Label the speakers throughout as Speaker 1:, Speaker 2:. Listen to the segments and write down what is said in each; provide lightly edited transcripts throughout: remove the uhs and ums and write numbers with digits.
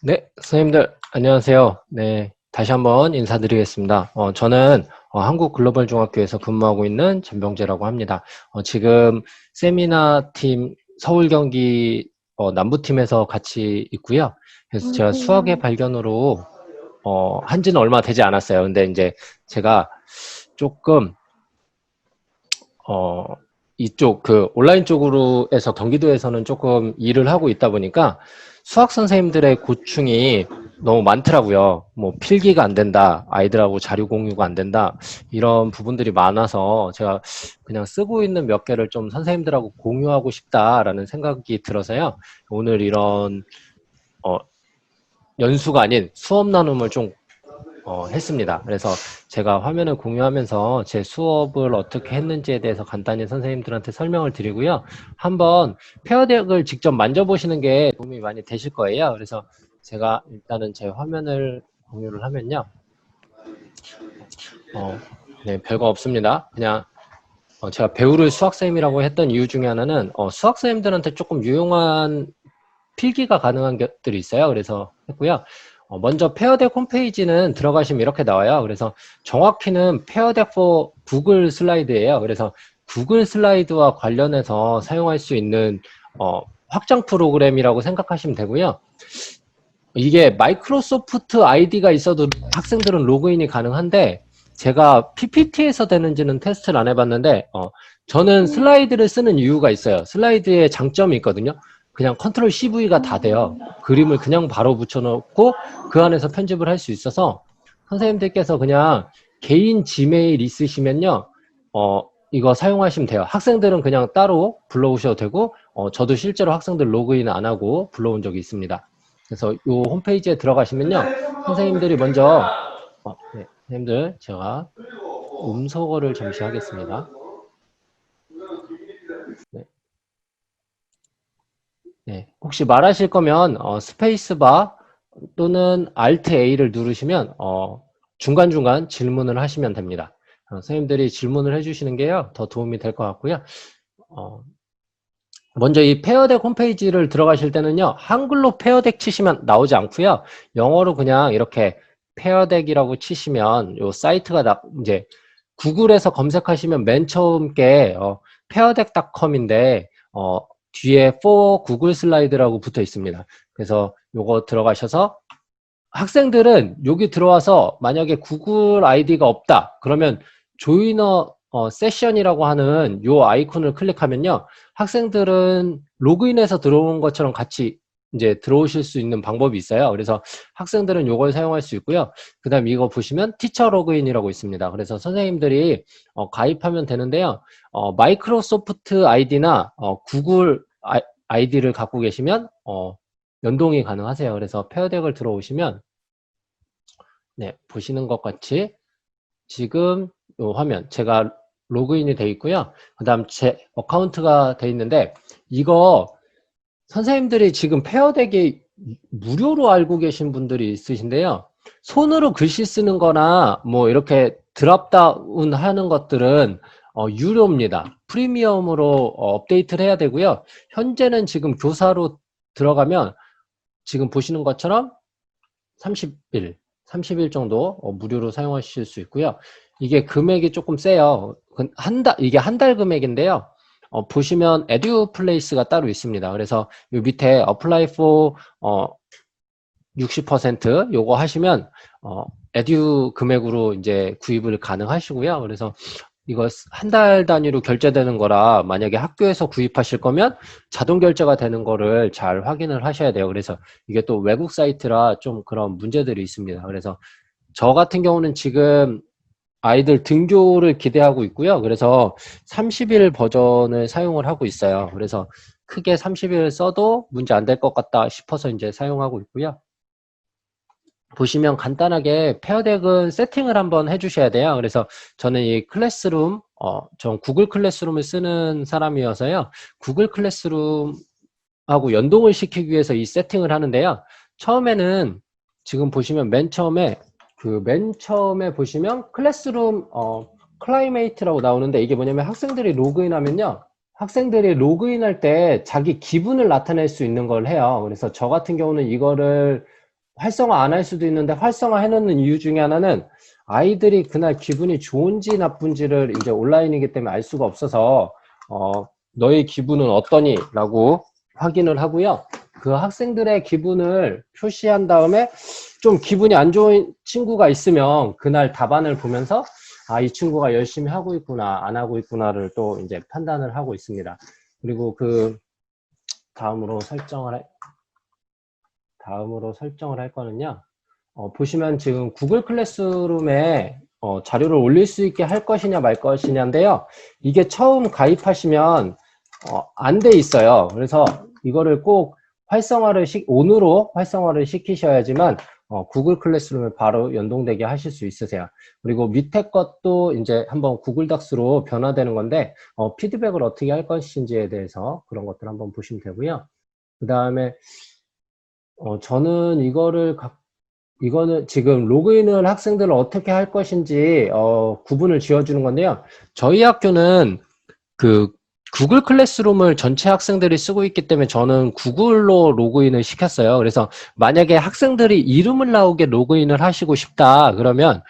Speaker 1: 네, 선생님들 안녕하세요. 네, 다시 한번 인사드리겠습니다. 저는 한국글로벌중학교에서 근무하고 있는 전병재라고 합니다. 지금 세미나 팀 서울 경기 남부팀에서 같이 있고요. 그래서 제가 수학의 발견으로 한지는 얼마 되지 않았어요. 근데 이제 제가 조금 이쪽 온라인 쪽으로 해서 경기도에서는 조금 일을 하고 있다 보니까 수학 선생님들의 고충이 너무 많더라고요. 뭐 필기가 안 된다, 아이들하고 자료 공유가 안 된다, 이런 부분들이 많아서 제가 그냥 쓰고 있는 몇 개를 좀 선생님들하고 공유하고 싶다라는 생각이 들어서요. 오늘 이런 연수가 아닌 수업 나눔을 좀 했습니다. 그래서 제가 화면을 공유하면서 제 수업을 어떻게 했는지에 대해서 간단히 선생님들한테 설명을 드리고요. 한번 페어덱을 직접 만져보시는 게 도움이 많이 되실 거예요. 그래서 제가 일단은 제 화면을 공유를 하면요. 네, 별거 없습니다. 그냥 제가 배우를 수학쌤이라고 했던 이유 중에 하나는 수학쌤들한테 조금 유용한 필기가 가능한 것들이 있어요. 그래서 했고요. 먼저 페어덱 홈페이지는 들어가시면 이렇게 나와요. 그래서 정확히는 페어덱 for 구글 슬라이드예요. 그래서 구글 슬라이드와 관련해서 사용할 수 있는 확장 프로그램이라고 생각하시면 되고요. 이게 마이크로소프트 아이디가 있어도 학생들은 로그인이 가능한데 제가 PPT에서 되는지는 테스트를 안 해봤는데 저는 슬라이드를 쓰는 이유가 있어요. 슬라이드에 장점이 있거든요. 그냥 컨트롤 CV가 다 돼요. 그림을 그냥 바로 붙여놓고 그 안에서 편집을 할 수 있어서 선생님들께서 그냥 개인 지메일 있으시면요. 이거 사용하시면 돼요. 학생들은 그냥 따로 불러오셔도 되고 저도 실제로 학생들 로그인 안 하고 불러온 적이 있습니다. 그래서 이 홈페이지에 들어가시면요. 선생님들이 먼저 네, 선생님들 제가 음소거를 잠시 하겠습니다. 네. 네, 혹시 말하실 거면 스페이스바 또는 Alt A를 누르시면 중간중간 질문을 하시면 됩니다. 선생님들이 질문을 해주시는 게요 더 도움이 될 것 같고요. 먼저 이 페어덱 홈페이지를 들어가실 때는요 한글로 페어덱 치시면 나오지 않고요 영어로 그냥 이렇게 페어덱이라고 치시면 요 사이트가 이제 구글에서 검색하시면 맨 처음 게 peardeck.com인데 뒤에 for 구글 슬라이드라고 붙어 있습니다. 그래서 요거 들어가셔서 학생들은 여기 들어와서 만약에 구글 아이디가 없다 그러면 조이너 세션이라고 하는 요 아이콘을 클릭하면요 학생들은 로그인해서 들어온 것처럼 같이 이제 들어오실 수 있는 방법이 있어요. 그래서 학생들은 요걸 사용할 수 있고요. 그 다음 이거 보시면 티처 로그인이라고 있습니다. 그래서 선생님들이 가입하면 되는데요. 마이크로소프트 아이디나 구글 아이디를 갖고 계시면 연동이 가능하세요. 그래서 페어덱을 들어오시면 네, 보시는 것 같이 지금 요 화면 제가 로그인이 돼 있고요. 그 다음 제 어카운트가 돼 있는데 이거 선생님들이 지금 페어덱이 무료로 알고 계신 분들이 있으신데요. 손으로 글씨 쓰는 거나 뭐 이렇게 드랍다운 하는 것들은 유료입니다. 프리미엄으로 업데이트를 해야 되고요. 현재는 지금 교사로 들어가면 지금 보시는 것처럼 30일 정도 무료로 사용하실 수 있고요. 이게 금액이 조금 세요. 이게 한 달 금액인데요. 보시면 에듀플레이스가 따로 있습니다. 그래서 이 밑에 apply for 60% 요거 하시면 에듀 금액으로 이제 구입을 가능하시고요. 그래서 이거 한 달 단위로 결제되는 거라 만약에 학교에서 구입하실 거면 자동 결제가 되는 거를 잘 확인을 하셔야 돼요. 그래서 이게 또 외국 사이트라 좀 그런 문제들이 있습니다. 그래서 저 같은 경우는 지금 아이들 등교를 기대하고 있고요. 그래서 30일 버전을 사용을 하고 있어요. 그래서 크게 30일 써도 문제 안 될 것 같다 싶어서 이제 사용하고 있고요. 보시면 간단하게 페어덱은 세팅을 한번 해주셔야 돼요. 그래서 저는 이 클래스룸, 전 구글 클래스룸을 쓰는 사람이어서요. 구글 클래스룸하고 연동을 시키기 위해서 이 세팅을 하는데요. 처음에는 지금 보시면 맨 처음에 보시면 클래스룸 클라이메이트라고 나오는데 이게 뭐냐면 학생들이 로그인하면요. 학생들이 로그인할 때 자기 기분을 나타낼 수 있는 걸 해요. 그래서 저 같은 경우는 이거를 활성화 안 할 수도 있는데 활성화 해놓는 이유 중에 하나는 아이들이 그날 기분이 좋은지 나쁜지를 이제 온라인이기 때문에 알 수가 없어서 너의 기분은 어떠니? 라고 확인을 하고요. 그 학생들의 기분을 표시한 다음에 좀 기분이 안 좋은 친구가 있으면 그날 답안을 보면서 이 친구가 열심히 하고 있구나, 안 하고 있구나를 또 이제 판단을 하고 있습니다. 그리고 그 다음으로 설정을 할 거는요. 보시면 지금 구글 클래스룸에 자료를 올릴 수 있게 할 것이냐 말 것이냐인데요. 이게 처음 가입하시면 안 돼 있어요. 그래서 이거를 꼭 온으로 활성화를 시키셔야지만 구글 클래스룸에 바로 연동되게 하실 수 있으세요. 그리고 밑에 것도 이제 한번 구글 닥스로 변화되는 건데 피드백을 어떻게 할 것인지에 대해서 그런 것들 한번 보시면 되고요. 그 다음에 저는 이거는 지금 로그인을 학생들을 어떻게 할 것인지 구분을 지어주는 건데요. 저희 학교는 그 구글 클래스룸을 전체 학생들이 쓰고 있기 때문에 저는 구글로 로그인을 시켰어요. 그래서 만약에 학생들이 이름을 나오게 로그인을 하시고 싶다 그러면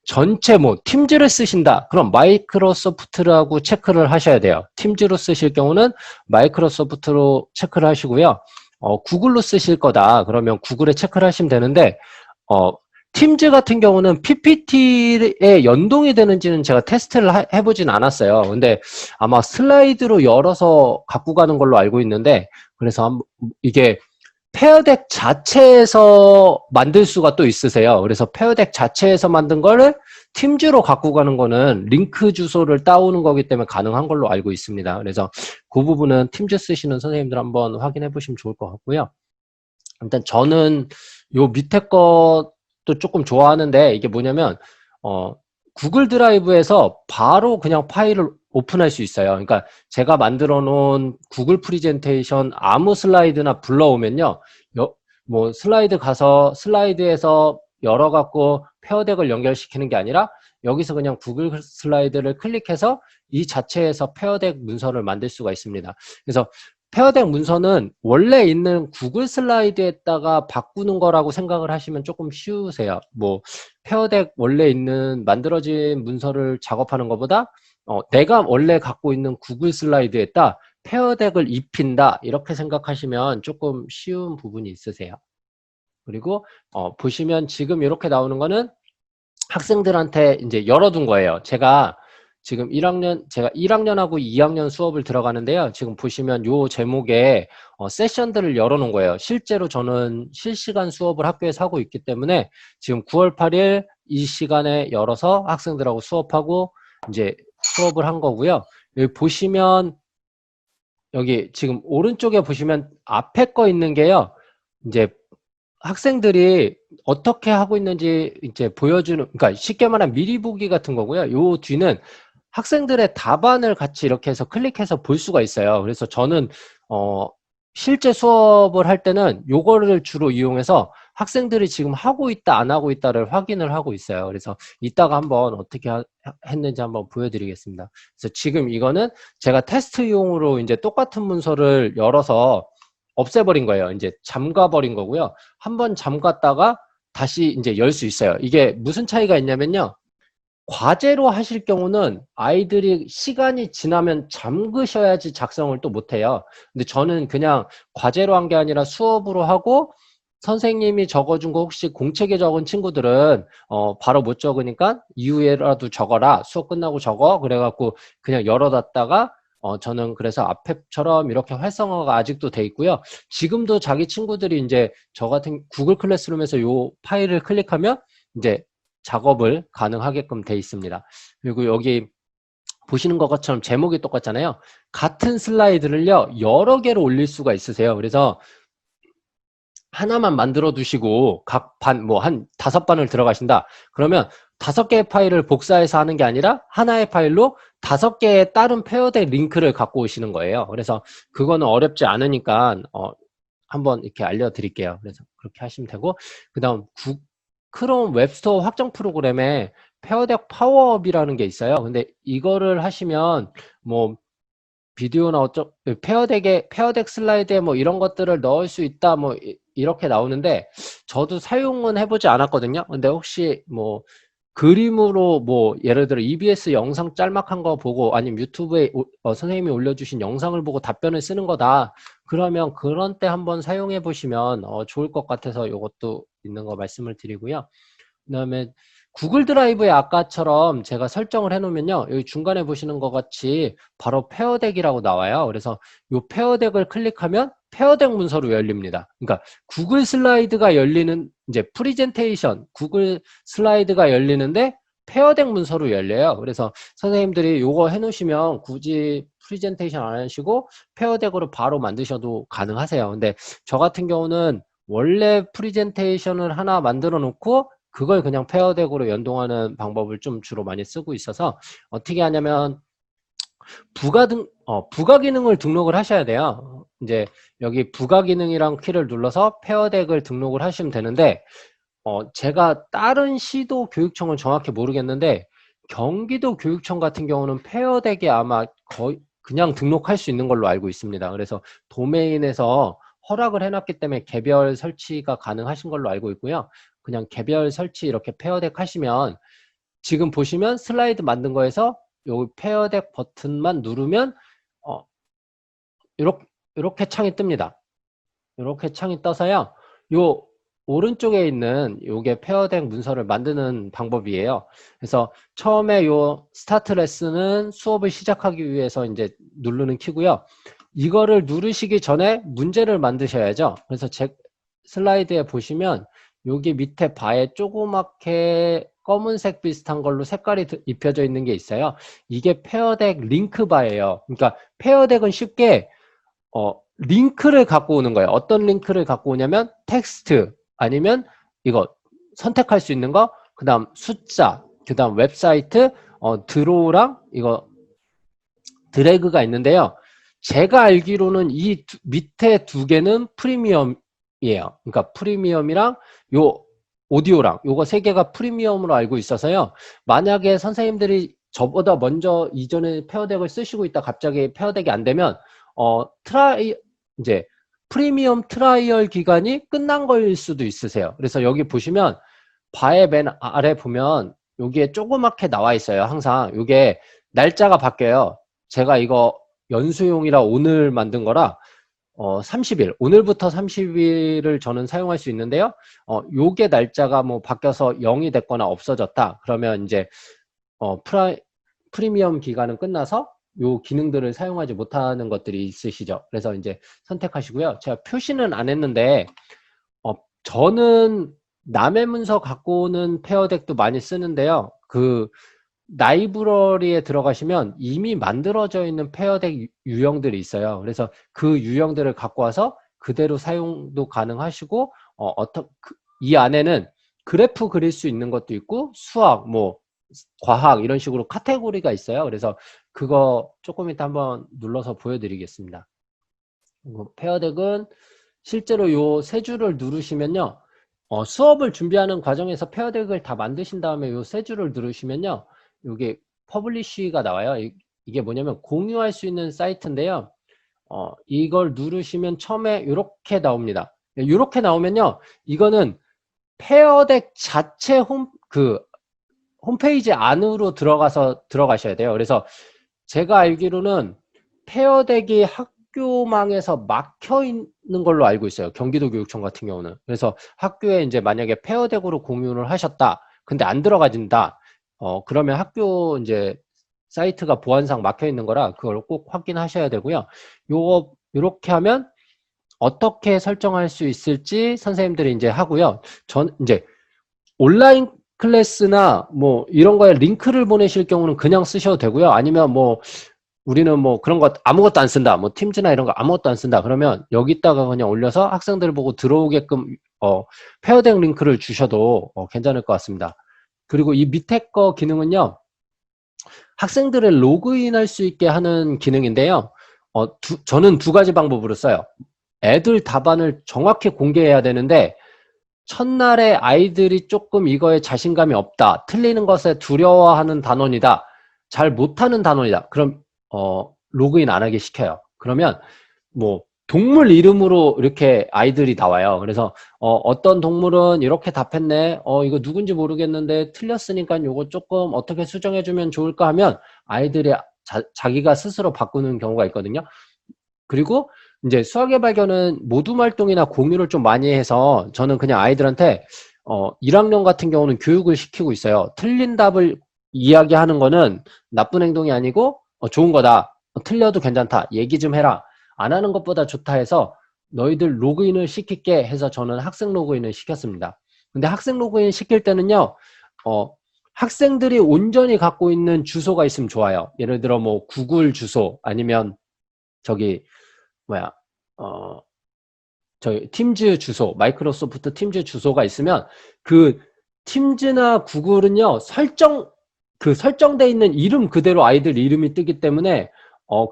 Speaker 1: 전체 팀즈를 쓰신다 그럼 마이크로소프트라고 체크를 하셔야 돼요. 팀즈로 쓰실 경우는 마이크로소프트로 체크를 하시고요. 구글로 쓰실 거다 그러면 구글에 체크를 하시면 되는데 팀즈 같은 경우는 PPT에 연동이 되는지는 제가 테스트를 해보진 않았어요. 근데 아마 슬라이드로 열어서 갖고 가는 걸로 알고 있는데 그래서 이게 페어덱 자체에서 만들 수가 또 있으세요. 그래서 페어덱 자체에서 만든 거를 팀즈로 갖고 가는 거는 링크 주소를 따오는 거기 때문에 가능한 걸로 알고 있습니다. 그래서 그 부분은 팀즈 쓰시는 선생님들 한번 확인해 보시면 좋을 것 같고요. 일단 저는 요 밑에 것도 조금 좋아하는데 이게 뭐냐면 구글 드라이브에서 바로 그냥 파일을 오픈할 수 있어요. 그러니까 제가 만들어 놓은 구글 프레젠테이션 아무 슬라이드나 불러오면요. 슬라이드 가서 슬라이드에서 열어갖고 페어덱을 연결시키는 게 아니라 여기서 그냥 구글 슬라이드를 클릭해서 이 자체에서 페어덱 문서를 만들 수가 있습니다. 그래서 페어덱 문서는 원래 있는 구글 슬라이드에다가 바꾸는 거라고 생각을 하시면 조금 쉬우세요. 페어덱 원래 있는 만들어진 문서를 작업하는 것보다 내가 원래 갖고 있는 구글 슬라이드에다 페어덱을 입힌다 이렇게 생각하시면 조금 쉬운 부분이 있으세요. 그리고 보시면 지금 이렇게 나오는 거는 학생들한테 이제 열어둔 거예요. 제가 1학년하고 2학년 수업을 들어가는데요. 지금 보시면 요 제목에 세션들을 열어놓은 거예요. 실제로 저는 실시간 수업을 학교에서 하고 있기 때문에 지금 9월 8일 이 시간에 열어서 학생들하고 수업하고 이제 수업을 한 거고요. 여기 보시면 여기 지금 오른쪽에 보시면 앞에 거 있는 게요. 이제 학생들이 어떻게 하고 있는지 이제 보여주는, 그러니까 쉽게 말하면 미리 보기 같은 거고요. 요 뒤는 학생들의 답안을 같이 이렇게 해서 클릭해서 볼 수가 있어요. 그래서 저는 실제 수업을 할 때는 요거를 주로 이용해서 학생들이 지금 하고 있다 안 하고 있다를 확인을 하고 있어요. 그래서 이따가 한번 어떻게 했는지 한번 보여드리겠습니다. 그래서 지금 이거는 제가 테스트용으로 이제 똑같은 문서를 열어서 없애버린 거예요. 이제 잠가버린 거고요. 한번 잠갔다가 다시 이제 열 수 있어요. 이게 무슨 차이가 있냐면요. 과제로 하실 경우는 아이들이 시간이 지나면 잠그셔야지 작성을 또 못해요. 근데 저는 그냥 과제로 한 게 아니라 수업으로 하고 선생님이 적어준 거 혹시 공책에 적은 친구들은 바로 못 적으니까 이후에라도 적어라. 수업 끝나고 적어. 그래갖고 그냥 열어놨다가 저는 그래서 앞에처럼 이렇게 활성화가 아직도 돼 있고요. 지금도 자기 친구들이 이제 저 같은 구글 클래스룸에서 요 파일을 클릭하면 이제 작업을 가능하게끔 돼 있습니다. 그리고 여기 보시는 것처럼 제목이 똑같잖아요. 같은 슬라이드를요, 여러 개로 올릴 수가 있으세요. 그래서 하나만 만들어 두시고 각 반, 한 5반을 들어가신다. 그러면 5개의 파일을 복사해서 하는 게 아니라 하나의 파일로 5개의 다른 페어덱 링크를 갖고 오시는 거예요. 그래서 그거는 어렵지 않으니까 한번 이렇게 알려드릴게요. 그래서 그렇게 하시면 되고, 그 다음 크롬 웹스토어 확장 프로그램에 페어덱 파워업이라는 게 있어요. 근데 이거를 하시면 비디오나 페어덱 슬라이드에 이런 것들을 넣을 수 있다 이렇게 나오는데 저도 사용은 해보지 않았거든요. 근데 혹시 뭐 그림으로 뭐 예를 들어 EBS 영상 짤막한 거 보고 아니면 유튜브에 선생님이 올려주신 영상을 보고 답변을 쓰는 거다. 그러면 그런 때 한번 사용해 보시면 좋을 것 같아서 이것도 있는 거 말씀을 드리고요. 그다음에 구글 드라이브에 아까처럼 제가 설정을 해놓으면요. 여기 중간에 보시는 것 같이 바로 페어덱이라고 나와요. 그래서 이 페어덱을 클릭하면 페어덱 문서로 열립니다. 그러니까 구글 슬라이드가 열리는 이제 프리젠테이션 구글 슬라이드가 열리는데 페어덱 문서로 열려요. 그래서 선생님들이 이거 해놓으시면 굳이 프리젠테이션 안 하시고 페어덱으로 바로 만드셔도 가능하세요. 근데 저 같은 경우는 원래 프리젠테이션을 하나 만들어 놓고 그걸 그냥 페어덱으로 연동하는 방법을 좀 주로 많이 쓰고 있어서 어떻게 하냐면 부가 기능을 등록을 하셔야 돼요. 이제 여기 부가 기능이랑 키를 눌러서 페어덱을 등록을 하시면 되는데 제가 다른 시도 교육청은 정확히 모르겠는데 경기도 교육청 같은 경우는 페어덱이 아마 거의 그냥 등록할 수 있는 걸로 알고 있습니다. 그래서 도메인에서 허락을 해놨기 때문에 개별 설치가 가능하신 걸로 알고 있고요. 그냥 개별 설치 이렇게 페어덱 하시면 지금 보시면 슬라이드 만든 거에서 요 페어덱 버튼만 누르면 이렇게 창이 뜹니다. 이렇게 창이 떠서요. 요 오른쪽에 있는 요게 페어덱 문서를 만드는 방법이에요. 그래서 처음에 요 스타트 레슨은 수업을 시작하기 위해서 이제 누르는 키고요. 이거를 누르시기 전에 문제를 만드셔야죠. 그래서 제 슬라이드에 보시면 여기 밑에 바에 조그맣게 검은색 비슷한 걸로 색깔이 입혀져 있는 게 있어요. 이게 페어덱 링크 바예요. 그러니까 페어덱은 쉽게 링크를 갖고 오는 거예요. 어떤 링크를 갖고 오냐면 텍스트 아니면 이거 선택할 수 있는 거, 그 다음 숫자, 그 다음 웹사이트, 드로우랑 이거 드래그가 있는데요. 제가 알기로는 이 밑에 두 개는 프리미엄이에요. 그러니까 프리미엄이랑 요 오디오랑 요거 세 개가 프리미엄으로 알고 있어서요. 만약에 선생님들이 저보다 먼저 이전에 페어덱을 쓰시고 있다 갑자기 페어덱이 안 되면 이제 프리미엄 트라이얼 기간이 끝난 거일 수도 있으세요. 그래서 여기 보시면 바의 맨 아래 보면 여기에 조그맣게 나와 있어요. 항상 이게 날짜가 바뀌어요. 제가 이거 연수용이라 오늘 만든 거라 30일, 오늘부터 30일을 저는 사용할 수 있는데요. 요게 날짜가 뭐 바뀌어서 0이 됐거나 없어졌다. 그러면 이제 프리미엄 기간은 끝나서 요 기능들을 사용하지 못하는 것들이 있으시죠. 그래서 이제 선택하시고요. 제가 표시는 안 했는데 저는 남의 문서 갖고 오는 페어덱도 많이 쓰는데요. 그 라이브러리에 들어가시면 이미 만들어져 있는 페어덱 유형들이 있어요. 그래서 그 유형들을 갖고 와서 그대로 사용도 가능하시고 이 안에는 그래프 그릴 수 있는 것도 있고 수학, 뭐 과학 이런 식으로 카테고리가 있어요. 그래서 그거 조금 이따 한번 눌러서 보여드리겠습니다. 페어덱은 실제로 요 세 줄을 누르시면요. 수업을 준비하는 과정에서 페어덱을 다 만드신 다음에 요 세 줄을 누르시면요. 요게 퍼블리쉬가 나와요. 이게 뭐냐면 공유할 수 있는 사이트인데요. 이걸 누르시면 처음에 이렇게 나옵니다. 이렇게 나오면요. 이거는 페어덱 자체 홈페이지 안으로 들어가셔야 돼요. 그래서 제가 알기로는 페어덱이 학교망에서 막혀 있는 걸로 알고 있어요. 경기도 교육청 같은 경우는. 그래서 학교에 이제 만약에 페어덱으로 공유를 하셨다. 근데 안 들어가진다. 그러면 학교 이제 사이트가 보안상 막혀 있는 거라 그걸 꼭 확인하셔야 되고요. 요렇게 하면 어떻게 설정할 수 있을지 선생님들이 이제 하고요. 전 이제 온라인 클래스나 뭐 이런 거에 링크를 보내실 경우는 그냥 쓰셔도 되고요. 아니면 뭐 우리는 뭐 그런 것 아무것도 안 쓴다. 뭐 팀즈나 이런 거 아무것도 안 쓴다. 그러면 여기다가 그냥 올려서 학생들 보고 들어오게끔 페어덱 링크를 주셔도 괜찮을 것 같습니다. 그리고 이 밑에 거 기능은요. 학생들을 로그인 할 수 있게 하는 기능인데요. 저는 두 가지 방법으로 써요. 애들 답안을 정확히 공개해야 되는데 첫날에 아이들이 조금 이거에 자신감이 없다. 틀리는 것에 두려워하는 단원이다. 잘 못하는 단원이다. 그럼 로그인 안 하게 시켜요. 그러면 뭐 동물 이름으로 이렇게 아이들이 나와요. 그래서 어떤 동물은 이렇게 답했네. 이거 누군지 모르겠는데 틀렸으니까 요거 조금 어떻게 수정해주면 좋을까 하면 아이들이 자기가 스스로 바꾸는 경우가 있거든요. 그리고 이제 수학의 발견은 모둠 활동이나 공유를 좀 많이 해서 저는 그냥 아이들한테 1학년 같은 경우는 교육을 시키고 있어요. 틀린 답을 이야기하는 거는 나쁜 행동이 아니고 좋은 거다. 틀려도 괜찮다. 얘기 좀 해라. 안 하는 것보다 좋다 해서 너희들 로그인을 시킬게 해서 저는 학생 로그인을 시켰습니다. 근데 학생 로그인 시킬 때는요, 학생들이 온전히 갖고 있는 주소가 있으면 좋아요. 예를 들어 뭐 구글 주소 아니면 저기 뭐야 저희 팀즈 주소, 마이크로소프트 팀즈 주소가 있으면 그 팀즈나 구글은요 설정돼 있는 이름 그대로 아이들 이름이 뜨기 때문에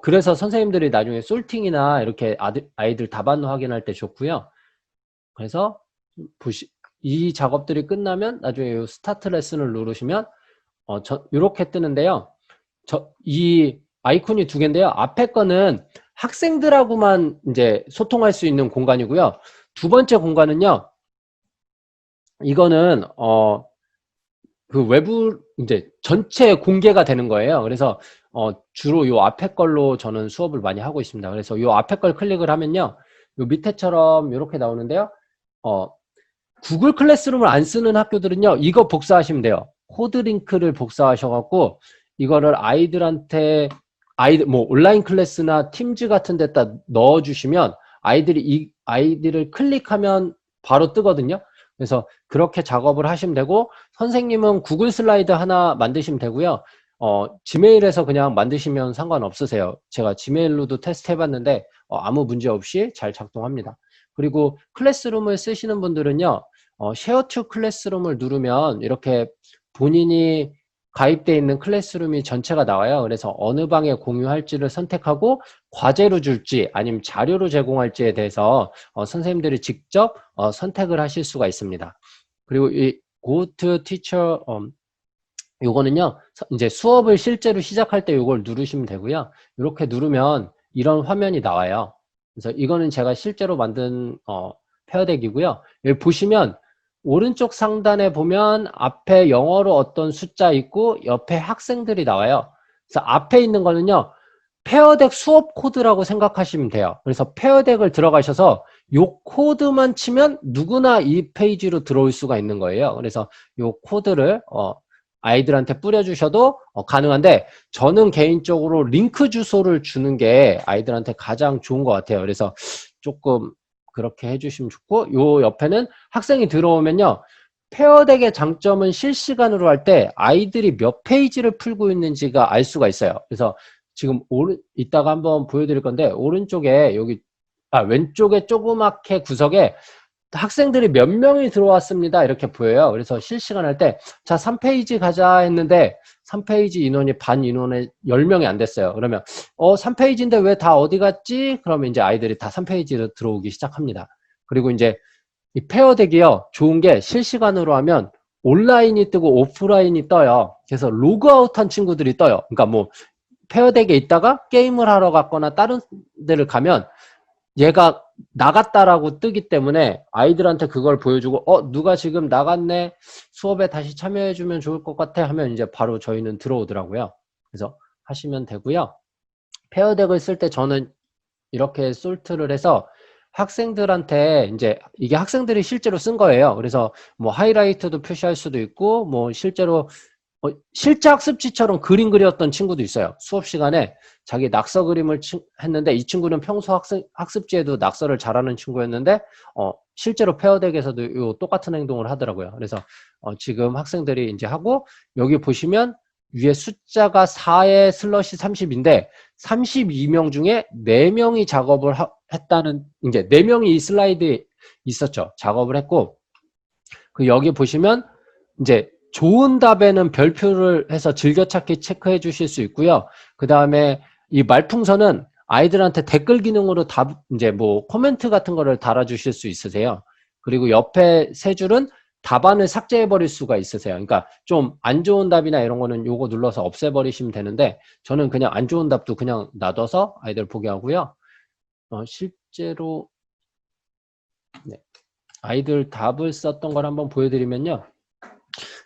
Speaker 1: 그래서 선생님들이 나중에 솔팅이나 이렇게 아이들 답안 확인할 때 좋고요. 그래서 이 작업들이 끝나면 나중에 이 스타트 레슨을 누르시면 이렇게 뜨는데요. 이 아이콘이 두 개인데요. 앞에 거는 학생들하고만 이제 소통할 수 있는 공간이고요. 두 번째 공간은요. 이거는 그 외부 이제 전체 공개가 되는 거예요. 그래서 주로 요 앞에 걸로 저는 수업을 많이 하고 있습니다. 그래서 요 앞에 걸 클릭을 하면요. 요 밑에처럼 이렇게 나오는데요. 구글 클래스룸을 안 쓰는 학교들은요. 이거 복사하시면 돼요. 코드 링크를 복사하셔갖고 이거를 아이들한테 뭐 온라인 클래스나 팀즈 같은 데다 넣어주시면 아이들이 이 아이디를 클릭하면 바로 뜨거든요. 그래서 그렇게 작업을 하시면 되고 선생님은 구글 슬라이드 하나 만드시면 되고요. 지메일에서 그냥 만드시면 상관없으세요. 제가 지메일로도 테스트 해봤는데 아무 문제 없이 잘 작동합니다. 그리고 클래스룸을 쓰시는 분들은요. 쉐어 투 클래스룸을 누르면 이렇게 본인이 가입되어 있는 클래스룸이 전체가 나와요. 그래서 어느 방에 공유할지를 선택하고 과제로 줄지 아니면 자료로 제공할지에 대해서 선생님들이 직접 선택을 하실 수가 있습니다. 그리고 이 Go to Teacher 요거는요. 이제 수업을 실제로 시작할 때 요걸 누르시면 되고요. 이렇게 누르면 이런 화면이 나와요. 그래서 이거는 제가 실제로 만든 페어덱이고요. 여기 보시면 오른쪽 상단에 보면 앞에 영어로 어떤 숫자 있고 옆에 학생들이 나와요. 그래서 앞에 있는 거는요. 페어덱 수업 코드라고 생각하시면 돼요. 그래서 페어덱을 들어가셔서 요 코드만 치면 누구나 이 페이지로 들어올 수가 있는 거예요. 그래서 요 코드를 아이들한테 뿌려주셔도 가능한데 저는 개인적으로 링크 주소를 주는 게 아이들한테 가장 좋은 것 같아요. 그래서 조금 그렇게 해주시면 좋고 요 옆에는 학생이 들어오면요. 페어덱의 장점은 실시간으로 할 때 아이들이 몇 페이지를 풀고 있는지가 알 수가 있어요. 그래서 지금 이따가 한번 보여드릴 건데 오른쪽에 여기 왼쪽에 조그맣게 구석에 학생들이 몇 명이 들어왔습니다. 이렇게 보여요. 그래서 실시간 할 때, 자, 3페이지 가자 했는데, 3페이지 인원이 반 인원에 10명이 안 됐어요. 그러면, 3페이지인데 왜 다 어디 갔지? 그러면 이제 아이들이 다 3페이지로 들어오기 시작합니다. 그리고 이제 이 페어덱이요. 좋은 게 실시간으로 하면 온라인이 뜨고 오프라인이 떠요. 그래서 로그아웃 한 친구들이 떠요. 그러니까 뭐, 페어덱에 있다가 게임을 하러 갔거나 다른 데를 가면 얘가 나갔다라고 뜨기 때문에 아이들한테 그걸 보여주고 누가 지금 나갔네 수업에 다시 참여해주면 좋을 것 같아 하면 이제 바로 저희는 들어오더라고요. 그래서 하시면 되고요. 페어덱을 쓸 때 저는 이렇게 솔트를 해서 학생들한테 이제 이게 학생들이 실제로 쓴 거예요. 그래서 뭐 하이라이트도 표시할 수도 있고 뭐 실제로 실제 학습지처럼 그림 그렸던 친구도 있어요. 수업 시간에 자기 낙서 그림을 했는데 이 친구는 평소 학습지에도 낙서를 잘하는 친구였는데 실제로 페어덱에서도 이 똑같은 행동을 하더라고요. 그래서 지금 학생들이 이제 하고 여기 보시면 위에 숫자가 4에 슬러시 30인데 32명 중에 4명이 작업을 했다는 이제 4명이 이 슬라이드에 있었죠. 작업을 했고 그 여기 보시면 이제 좋은 답에는 별표를 해서 즐겨찾기 체크해 주실 수 있고요. 그 다음에 이 말풍선은 아이들한테 댓글 기능으로 이제 뭐 코멘트 같은 거를 달아 주실 수 있으세요. 그리고 옆에 세 줄은 답안을 삭제해 버릴 수가 있으세요. 그러니까 좀 안 좋은 답이나 이런 거는 요거 눌러서 없애 버리시면 되는데 저는 그냥 안 좋은 답도 그냥 놔둬서 아이들 보게 하고요. 실제로 네, 아이들 답을 썼던 걸 한번 보여드리면요.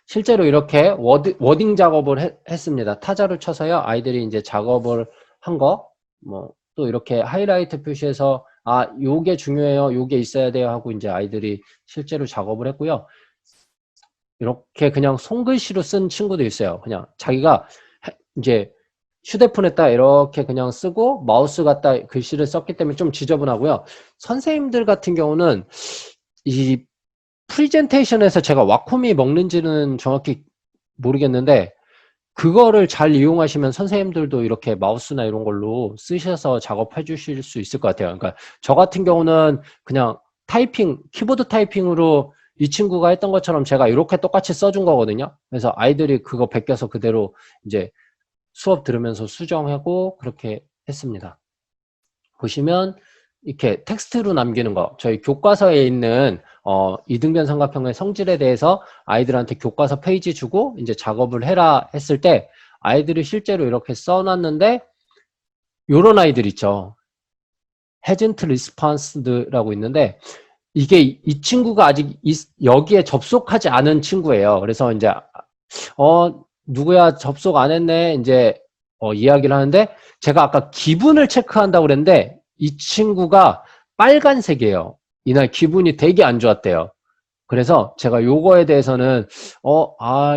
Speaker 1: 실제로 이렇게 워딩 작업을 했습니다. 타자를 쳐서요. 아이들이 이제 작업을 한 거, 뭐, 또 이렇게 하이라이트 표시해서, 아, 요게 중요해요. 요게 있어야 돼요. 하고 이제 아이들이 실제로 작업을 했고요. 이렇게 그냥 손글씨로 쓴 친구도 있어요. 그냥 자기가 이제 휴대폰에다 이렇게 그냥 쓰고 마우스 갖다 글씨를 썼기 때문에 좀 지저분하고요. 선생님들 같은 경우는 이 프리젠테이션에서 제가 와코미 먹는지는 정확히 모르겠는데 그거를 잘 이용하시면 선생님들도 이렇게 마우스나 이런 걸로 쓰셔서 작업해 주실 수 있을 것 같아요. 그러니까 저 같은 경우는 그냥 타이핑, 키보드 타이핑으로 이 친구가 했던 것처럼 제가 이렇게 똑같이 써준 거거든요. 그래서 아이들이 그거 베껴서 그대로 이제 수업 들으면서 수정하고 그렇게 했습니다. 보시면 이렇게 텍스트로 남기는 거, 저희 교과서에 있는 이등변 삼각형의 성질에 대해서 아이들한테 교과서 페이지 주고 이제 작업을 해라 했을 때 아이들이 실제로 이렇게 써놨는데 요런 아이들 있죠. hasn't responded라고 있는데 이게 이 친구가 아직 여기에 접속하지 않은 친구예요. 그래서 이제 누구야 접속 안 했네 이제 이야기를 하는데 제가 아까 기분을 체크한다고 그랬는데 이 친구가 빨간색이에요. 이날 기분이 되게 안 좋았대요. 그래서 제가 요거에 대해서는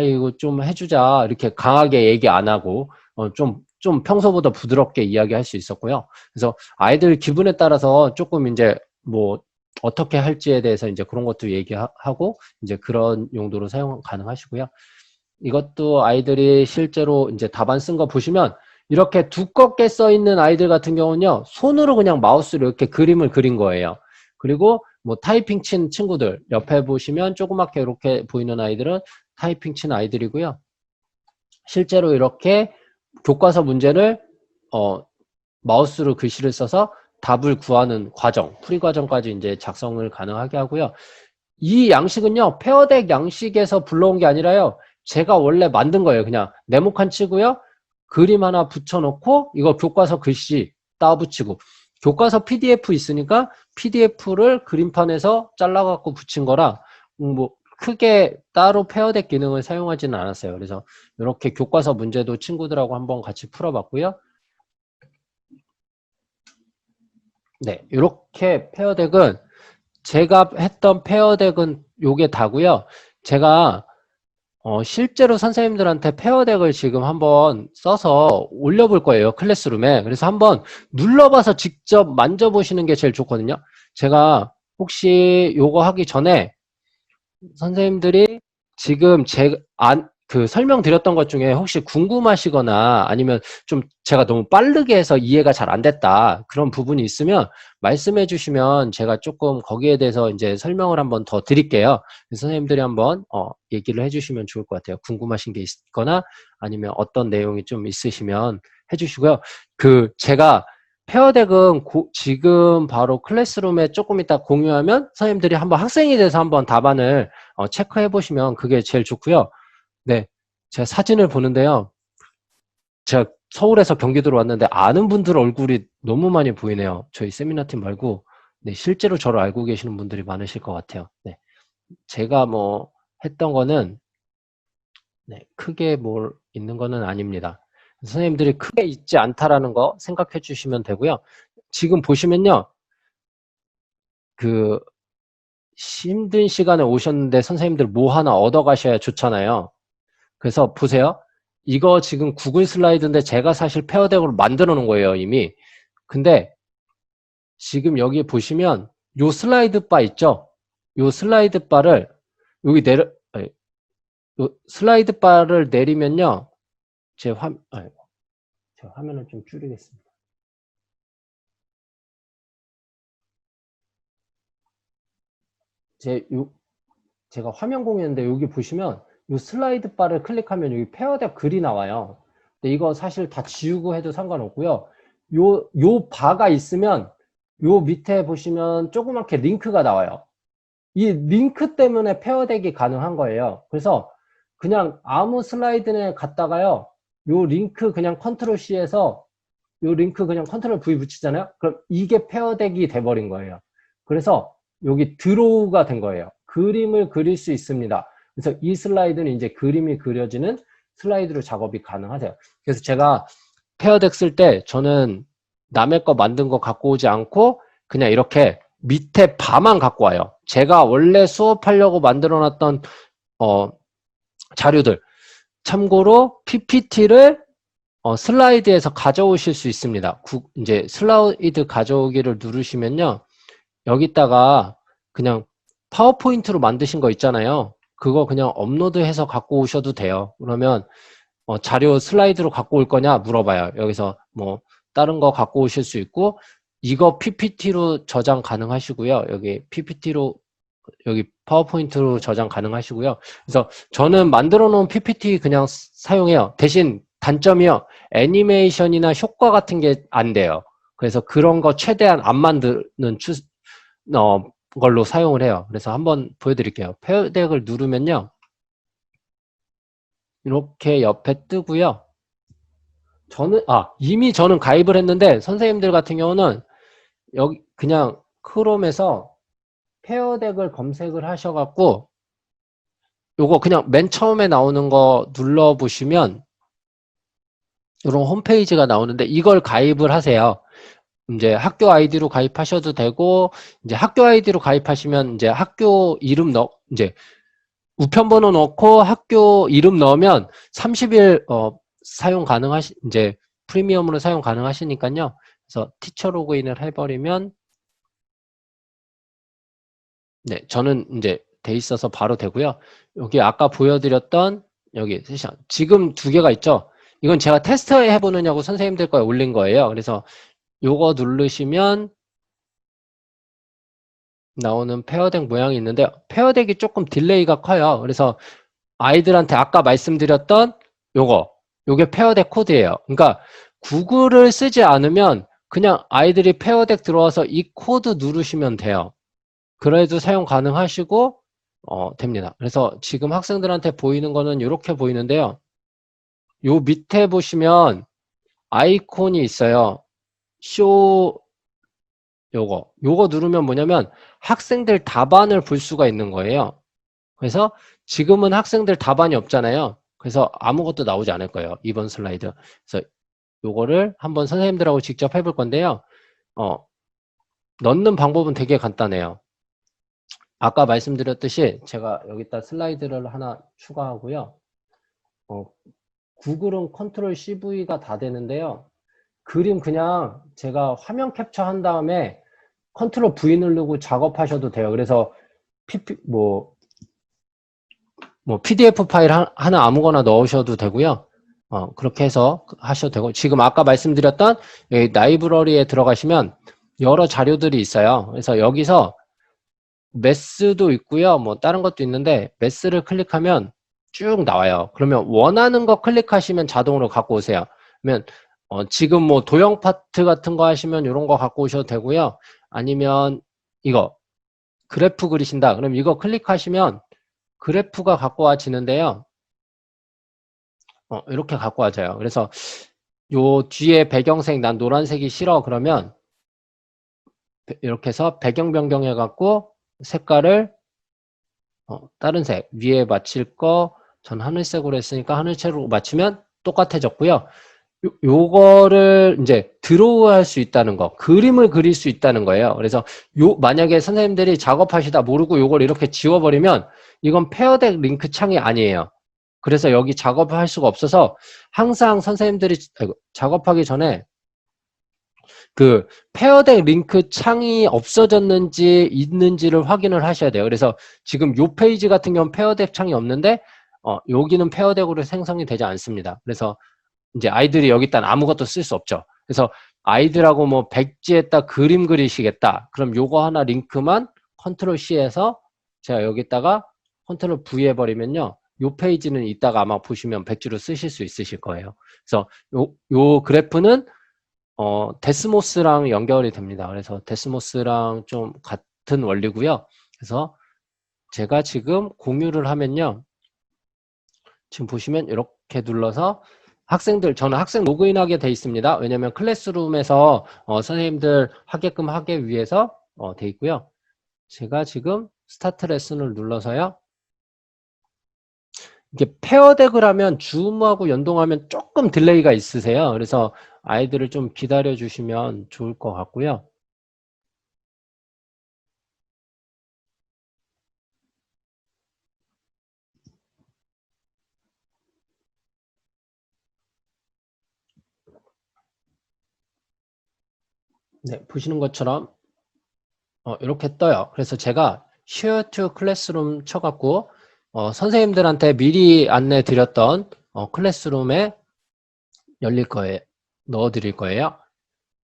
Speaker 1: 이거 좀 해주자 이렇게 강하게 얘기 안 하고 좀 평소보다 부드럽게 이야기할 수 있었고요. 그래서 아이들 기분에 따라서 조금 이제 뭐 어떻게 할지에 대해서 이제 그런 것도 얘기하고 이제 그런 용도로 사용 가능하시고요. 이것도 아이들이 실제로 이제 답안 쓴 거 보시면 이렇게 두껍게 써 있는 아이들 같은 경우는요, 손으로 그냥 마우스로 이렇게 그림을 그린 거예요. 그리고 뭐 타이핑 친 친구들, 옆에 보시면 조그맣게 이렇게 보이는 아이들은 타이핑 친 아이들이고요. 실제로 이렇게 교과서 문제를 마우스로 글씨를 써서 답을 구하는 과정, 풀이 과정까지 이제 작성을 가능하게 하고요. 이 양식은요, 페어덱 양식에서 불러온 게 아니라요, 제가 원래 만든 거예요. 그냥 네모칸 치고요, 그림 하나 붙여놓고 이거 교과서 글씨 따 붙이고 교과서 PDF 있으니까 PDF를 그림판에서 잘라갖고 붙인 거라 뭐 크게 따로 페어덱 기능을 사용하지는 않았어요. 그래서 이렇게 교과서 문제도 친구들하고 한번 같이 풀어봤고요. 네, 이렇게 페어덱은 제가 했던 페어덱은 요게 다고요. 제가 실제로 선생님들한테 페어덱을 지금 한번 써서 올려볼 거예요. 클래스룸에. 그래서 한번 눌러봐서 직접 만져보시는 게 제일 좋거든요. 제가 혹시 요거 하기 전에 선생님들이 지금 그 설명드렸던 것 중에 혹시 궁금하시거나 아니면 좀 제가 너무 빠르게 해서 이해가 잘 안 됐다 그런 부분이 있으면 말씀해 주시면 제가 조금 거기에 대해서 이제 설명을 한번 더 드릴게요. 선생님들이 한번 얘기를 해주시면 좋을 것 같아요. 궁금하신 게 있거나 아니면 어떤 내용이 좀 있으시면 해주시고요. 제가 페어덱은 지금 바로 클래스룸에 조금 이따 공유하면 선생님들이 한번 학생이 돼서 한번 답안을 체크해 보시면 그게 제일 좋고요. 네, 제가 사진을 보는데요. 제가 서울에서 경기도로 왔는데 아는 분들 얼굴이 너무 많이 보이네요. 저희 세미나팀 말고 네, 실제로 저를 알고 계시는 분들이 많으실 것 같아요. 네, 제가 뭐 했던 거는 네, 크게 뭘 있는 거는 아닙니다. 선생님들이 크게 있지 않다라는 거 생각해 주시면 되고요. 지금 보시면요. 힘든 시간에 오셨는데 선생님들 뭐 하나 얻어 가셔야 좋잖아요. 그래서 보세요. 이거 지금 구글 슬라이드인데 제가 사실 페어덱으로 만들어 놓은 거예요, 이미. 근데 지금 여기 보시면 요 슬라이드 바 있죠? 요 슬라이드 바를 여기 요 슬라이드 바를 내리면요. 제가 화면을 좀 줄이겠습니다. 제가 화면 공유했는데 여기 보시면 이 슬라이드 바를 클릭하면 여기 페어덱 글이 나와요. 근데 이거 사실 다 지우고 해도 상관없고요. 요 바가 있으면 요 밑에 보시면 조그맣게 링크가 나와요. 이 링크 때문에 페어덱이 가능한 거예요. 그래서 그냥 아무 슬라이드에 갔다가요. 요 링크 그냥 컨트롤 C에서 요 링크 그냥 컨트롤 V 붙이잖아요. 그럼 이게 페어덱이 돼버린 거예요. 그래서 여기 드로우가 된 거예요. 그림을 그릴 수 있습니다. 그래서 이 슬라이드는 이제 그림이 그려지는 슬라이드로 작업이 가능하세요. 그래서 제가 페어덱 쓸 때 저는 남의 거 만든 거 갖고 오지 않고 그냥 이렇게 밑에 바만 갖고 와요. 제가 원래 수업하려고 만들어 놨던 자료들. 참고로 PPT를 슬라이드에서 가져오실 수 있습니다. 이제 슬라이드 가져오기를 누르시면요. 여기다가 그냥 파워포인트로 만드신 거 있잖아요. 그거 그냥 업로드해서 갖고 오셔도 돼요. 그러면 자료 슬라이드로 갖고 올 거냐 물어봐요. 여기서 뭐 다른 거 갖고 오실 수 있고 이거 PPT로 저장 가능하시고요. 여기 PPT로 여기 파워포인트로 저장 가능하시고요. 그래서 저는 만들어 놓은 PPT 그냥 사용해요. 대신 단점이요. 애니메이션이나 효과 같은 게 안 돼요. 그래서 그런 거 최대한 안 만드는 걸로 사용을 해요. 그래서 한번 보여드릴게요. 페어덱을 누르면요. 이렇게 옆에 뜨고요. 이미 저는 가입을 했는데 선생님들 같은 경우는 여기 그냥 크롬에서 페어덱을 검색을 하셔갖고 요거 그냥 맨 처음에 나오는 거 눌러보시면 이런 홈페이지가 나오는데 이걸 가입을 하세요. 이제 학교 아이디로 가입하셔도 되고 이제 학교 아이디로 가입하시면 이제 학교 이름 이제 우편번호 넣고 학교 이름 넣으면 30일 사용 이제 프리미엄으로 사용 가능하시니까요. 그래서 티처 로그인을 해버리면 네, 저는 이제 돼 있어서 바로 되고요. 여기 아까 보여드렸던 여기 세션 지금 두 개가 있죠. 이건 제가 테스트 해보느냐고 선생님들 거에 올린 거예요. 그래서 요거 누르시면 나오는 페어덱 모양이 있는데 페어덱이 조금 딜레이가 커요. 그래서 아이들한테 아까 말씀드렸던 요게 페어덱 코드예요. 그러니까 구글을 쓰지 않으면 그냥 아이들이 페어덱 들어와서 이 코드 누르시면 돼요. 그래도 사용 가능하시고 됩니다. 그래서 지금 학생들한테 보이는 거는 이렇게 보이는데요. 요 밑에 보시면 아이콘이 있어요. 쇼 요거 누르면 뭐냐면 학생들 답안을 볼 수가 있는 거예요. 그래서 지금은 학생들 답안이 없잖아요. 그래서 아무것도 나오지 않을 거예요. 이번 슬라이드. 그래서 요거를 한번 선생님들하고 직접 해볼 건데요. 넣는 방법은 되게 간단해요. 아까 말씀드렸듯이 제가 여기다 슬라이드를 하나 추가하고요. 구글은 컨트롤 CV가 다 되는데요. 그림 그냥 제가 화면 캡처한 다음에 컨트롤 V 누르고 작업하셔도 돼요. 그래서 PDF 파일 하나 아무거나 넣으셔도 되고요. 그렇게 해서 하셔도 되고 지금 아까 말씀드렸던 여기 라이브러리에 들어가시면 여러 자료들이 있어요. 그래서 여기서 매스도 있고요. 뭐 다른 것도 있는데 매스를 클릭하면 쭉 나와요. 그러면 원하는 거 클릭하시면 자동으로 갖고 오세요. 그러면 지금 뭐 도형 파트 같은 거 하시면 이런 거 갖고 오셔도 되고요. 아니면 이거 그래프 그리신다. 그럼 이거 클릭하시면 그래프가 갖고 와지는데요. 이렇게 갖고 와져요. 그래서 요 뒤에 배경색 난 노란색이 싫어 그러면 이렇게 해서 배경 변경해 갖고 색깔을 다른 색 위에 맞출 거 전 하늘색으로 했으니까 하늘색으로 맞추면 똑같아졌고요. 요거를 이제 드로우 할 수 있다는 거, 그림을 그릴 수 있다는 거예요. 그래서 만약에 선생님들이 작업하시다 모르고 요걸 이렇게 지워버리면 이건 페어덱 링크 창이 아니에요. 그래서 여기 작업을 할 수가 없어서 항상 선생님들이 작업하기 전에 그 페어덱 링크 창이 없어졌는지 있는지를 확인을 하셔야 돼요. 그래서 지금 요 페이지 같은 경우는 페어덱 창이 없는데 여기는 페어덱으로 생성이 되지 않습니다. 그래서 이제 아이들이 여기다 아무것도 쓸 수 없죠. 그래서 아이들하고 뭐 백지에다 그림 그리시겠다. 그럼 요거 하나 링크만 컨트롤 C에서 제가 여기다가 컨트롤 V 해버리면요. 요 페이지는 이따가 아마 보시면 백지로 쓰실 수 있으실 거예요. 그래서 요 그래프는 데스모스랑 연결이 됩니다. 그래서 데스모스랑 좀 같은 원리고요. 그래서 제가 지금 공유를 하면요. 지금 보시면 이렇게 눌러서 저는 학생 로그인하게 돼 있습니다. 왜냐면 클래스룸에서 선생님들 하게끔 하기 위해서 돼 있고요. 제가 지금 스타트 레슨을 눌러서요. 이게 페어덱을 하면 줌하고 연동하면 조금 딜레이가 있으세요. 그래서 아이들을 좀 기다려 주시면 좋을 것 같고요. 네, 보시는 것처럼 이렇게 떠요. 그래서 제가 Share to Classroom 쳐갖고 선생님들한테 미리 안내 드렸던 클래스룸에 열릴 거예요. 넣어 드릴 거예요.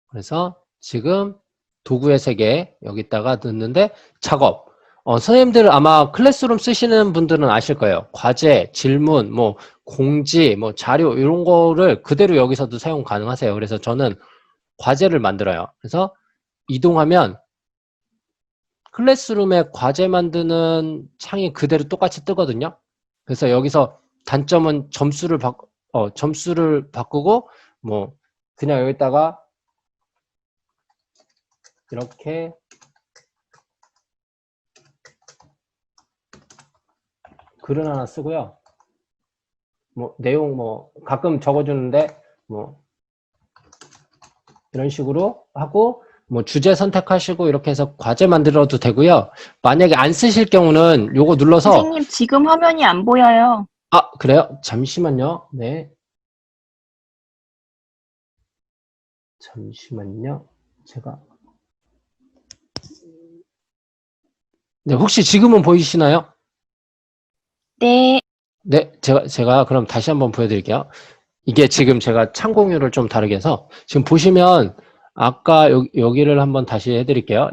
Speaker 1: 그래서 지금 도구의 세계 여기다가 넣는데 작업. 선생님들 아마 클래스룸 쓰시는 분들은 아실 거예요. 과제, 질문, 뭐 공지, 뭐 자료 이런 거를 그대로 여기서도 사용 가능하세요. 그래서 저는 과제를 만들어요. 그래서 이동하면 클래스룸에 과제 만드는 창이 그대로 똑같이 뜨거든요. 그래서 여기서 단점은 점수를 바꾸고 뭐 그냥 여기다가 이렇게 글을 하나 쓰고요. 뭐 내용 뭐 가끔 적어주는데 뭐 이런 식으로 하고 뭐 주제 선택하시고 이렇게 해서 과제 만들어도 되고요. 만약에 안 쓰실 경우는 요거 눌러서
Speaker 2: 선생님, 지금 화면이 안 보여요.
Speaker 1: 아 그래요? 잠시만요. 네. 잠시만요. 제가 네, 혹시 지금은 보이시나요?
Speaker 2: 네.
Speaker 1: 네, 제가 그럼 다시 한번 보여드릴게요. 이게 지금 제가 창 공유를 좀 다르게 해서 지금 보시면 아까 여기를 한번 다시 해드릴게요.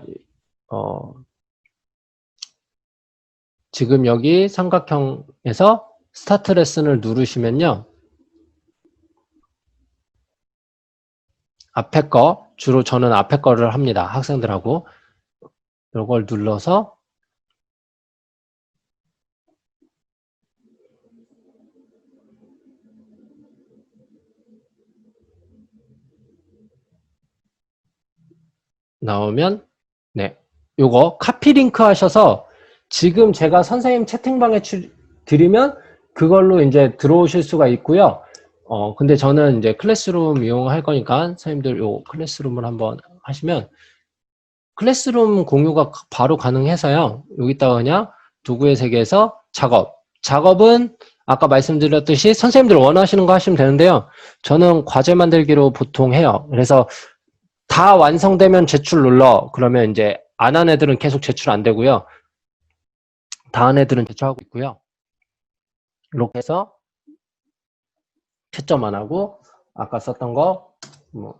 Speaker 1: 지금 여기 삼각형에서 스타트 레슨을 누르시면요. 앞에 거, 주로 저는 앞에 거를 합니다. 학생들하고. 이걸 눌러서 나오면 네, 요거 카피 링크 하셔서 지금 제가 선생님 채팅방에 드리면 그걸로 이제 들어오실 수가 있고요. 근데 저는 이제 클래스룸 이용할 거니까 선생님들 요 클래스룸을 한번 하시면 클래스룸 공유가 바로 가능해서요. 여기다가 그냥 도구의 세계에서 작업은 아까 말씀드렸듯이 선생님들 원하시는 거 하시면 되는데요. 저는 과제 만들기로 보통 해요. 그래서 다 완성되면 제출 눌러. 그러면 이제 안 한 애들은 계속 제출 안 되고요. 다 한 애들은 제출하고 있고요. 이렇게 해서 채점 안 하고 아까 썼던 거 뭐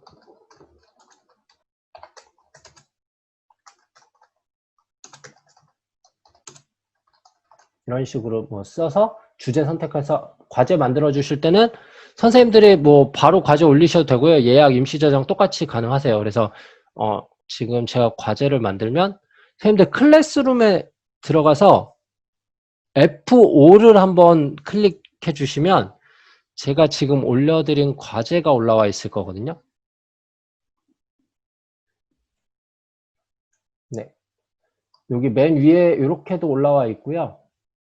Speaker 1: 이런 식으로 뭐 써서 주제 선택해서 과제 만들어 주실 때는 선생님들이 뭐 바로 과제 올리셔도 되고요. 예약 임시 저장 똑같이 가능하세요. 그래서 지금 제가 과제를 만들면 선생님들 클래스룸에 들어가서 F5를 한번 클릭해 주시면 제가 지금 올려드린 과제가 올라와 있을 거거든요. 네. 여기 맨 위에 이렇게도 올라와 있고요.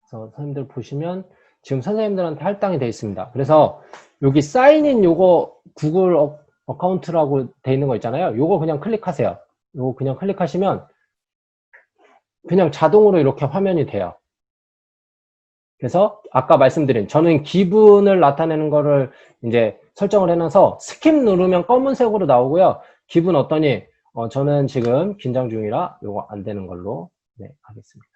Speaker 1: 그래서 선생님들 보시면 지금 선생님들한테 할당이 되어 있습니다. 그래서 여기 사인인 요거 구글 어카운트라고 되어 있는 거 있잖아요. 요거 그냥 클릭하세요. 요거 그냥 클릭하시면 그냥 자동으로 이렇게 화면이 돼요. 그래서 아까 말씀드린 저는 기분을 나타내는 거를 이제 설정을 해놔서 스킵 누르면 검은색으로 나오고요. 기분 어떠니? 저는 지금 긴장 중이라 요거 안 되는 걸로 네, 하겠습니다.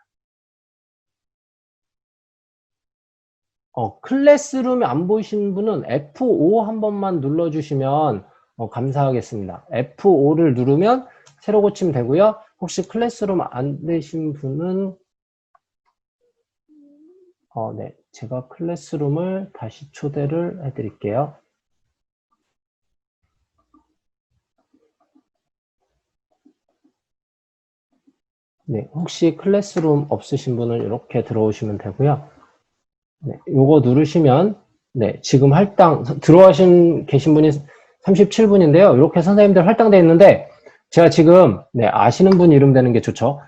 Speaker 1: 클래스룸이 안 보이신 분은 F5 한 번만 눌러주시면 감사하겠습니다. F5를 누르면 새로 고치면 되고요. 혹시 클래스룸 안 되신 분은 네, 제가 클래스룸을 다시 초대를 해드릴게요. 네, 혹시 클래스룸 없으신 분은 이렇게 들어오시면 되고요. 네, 요거 누르시면 네, 지금 할당, 들어와신 계신 분이 37분인데요. 이렇게 선생님들 할당돼 있는데, 제가 지금, 네, 아시는 분 이름 되는 게 좋죠.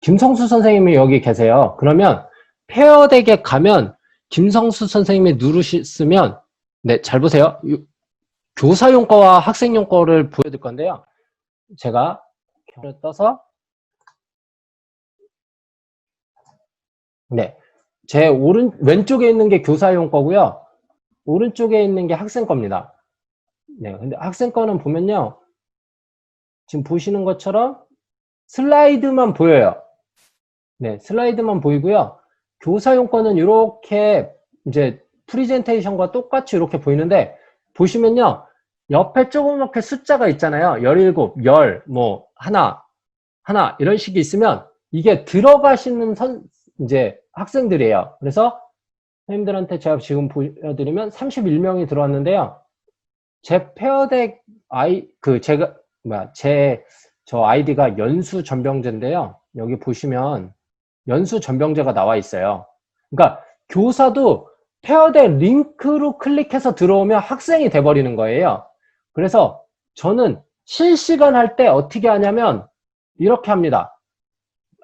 Speaker 1: 김성수 선생님이 여기 계세요. 그러면, 페어덱에 가면, 김성수 선생님이 누르시면, 네, 잘 보세요. 교사용 거와 학생용 거를 보여드릴 건데요. 제가, 켜를 떠서, 네, 제 왼쪽에 있는 게 교사용 거고요. 오른쪽에 있는 게 학생 겁니다. 네, 근데 학생 거는 보면요. 지금 보시는 것처럼 슬라이드만 보여요. 네, 슬라이드만 보이고요. 교사용 거는 이렇게 이제 프리젠테이션과 똑같이 이렇게 보이는데 보시면요. 옆에 조그맣게 숫자가 있잖아요. 17, 10, 뭐 하나 이런 식이 있으면 이게 들어가시는 이제 학생들이에요. 그래서 선생님들한테 제가 지금 보여드리면 31명이 들어왔는데요. 제 페어덱 저 아이디가 연수 전병제인데요. 여기 보시면 연수 전병제가 나와 있어요. 그러니까 교사도 페어덱 링크로 클릭해서 들어오면 학생이 돼버리는 거예요. 그래서 저는 실시간 할 때 어떻게 하냐면 이렇게 합니다.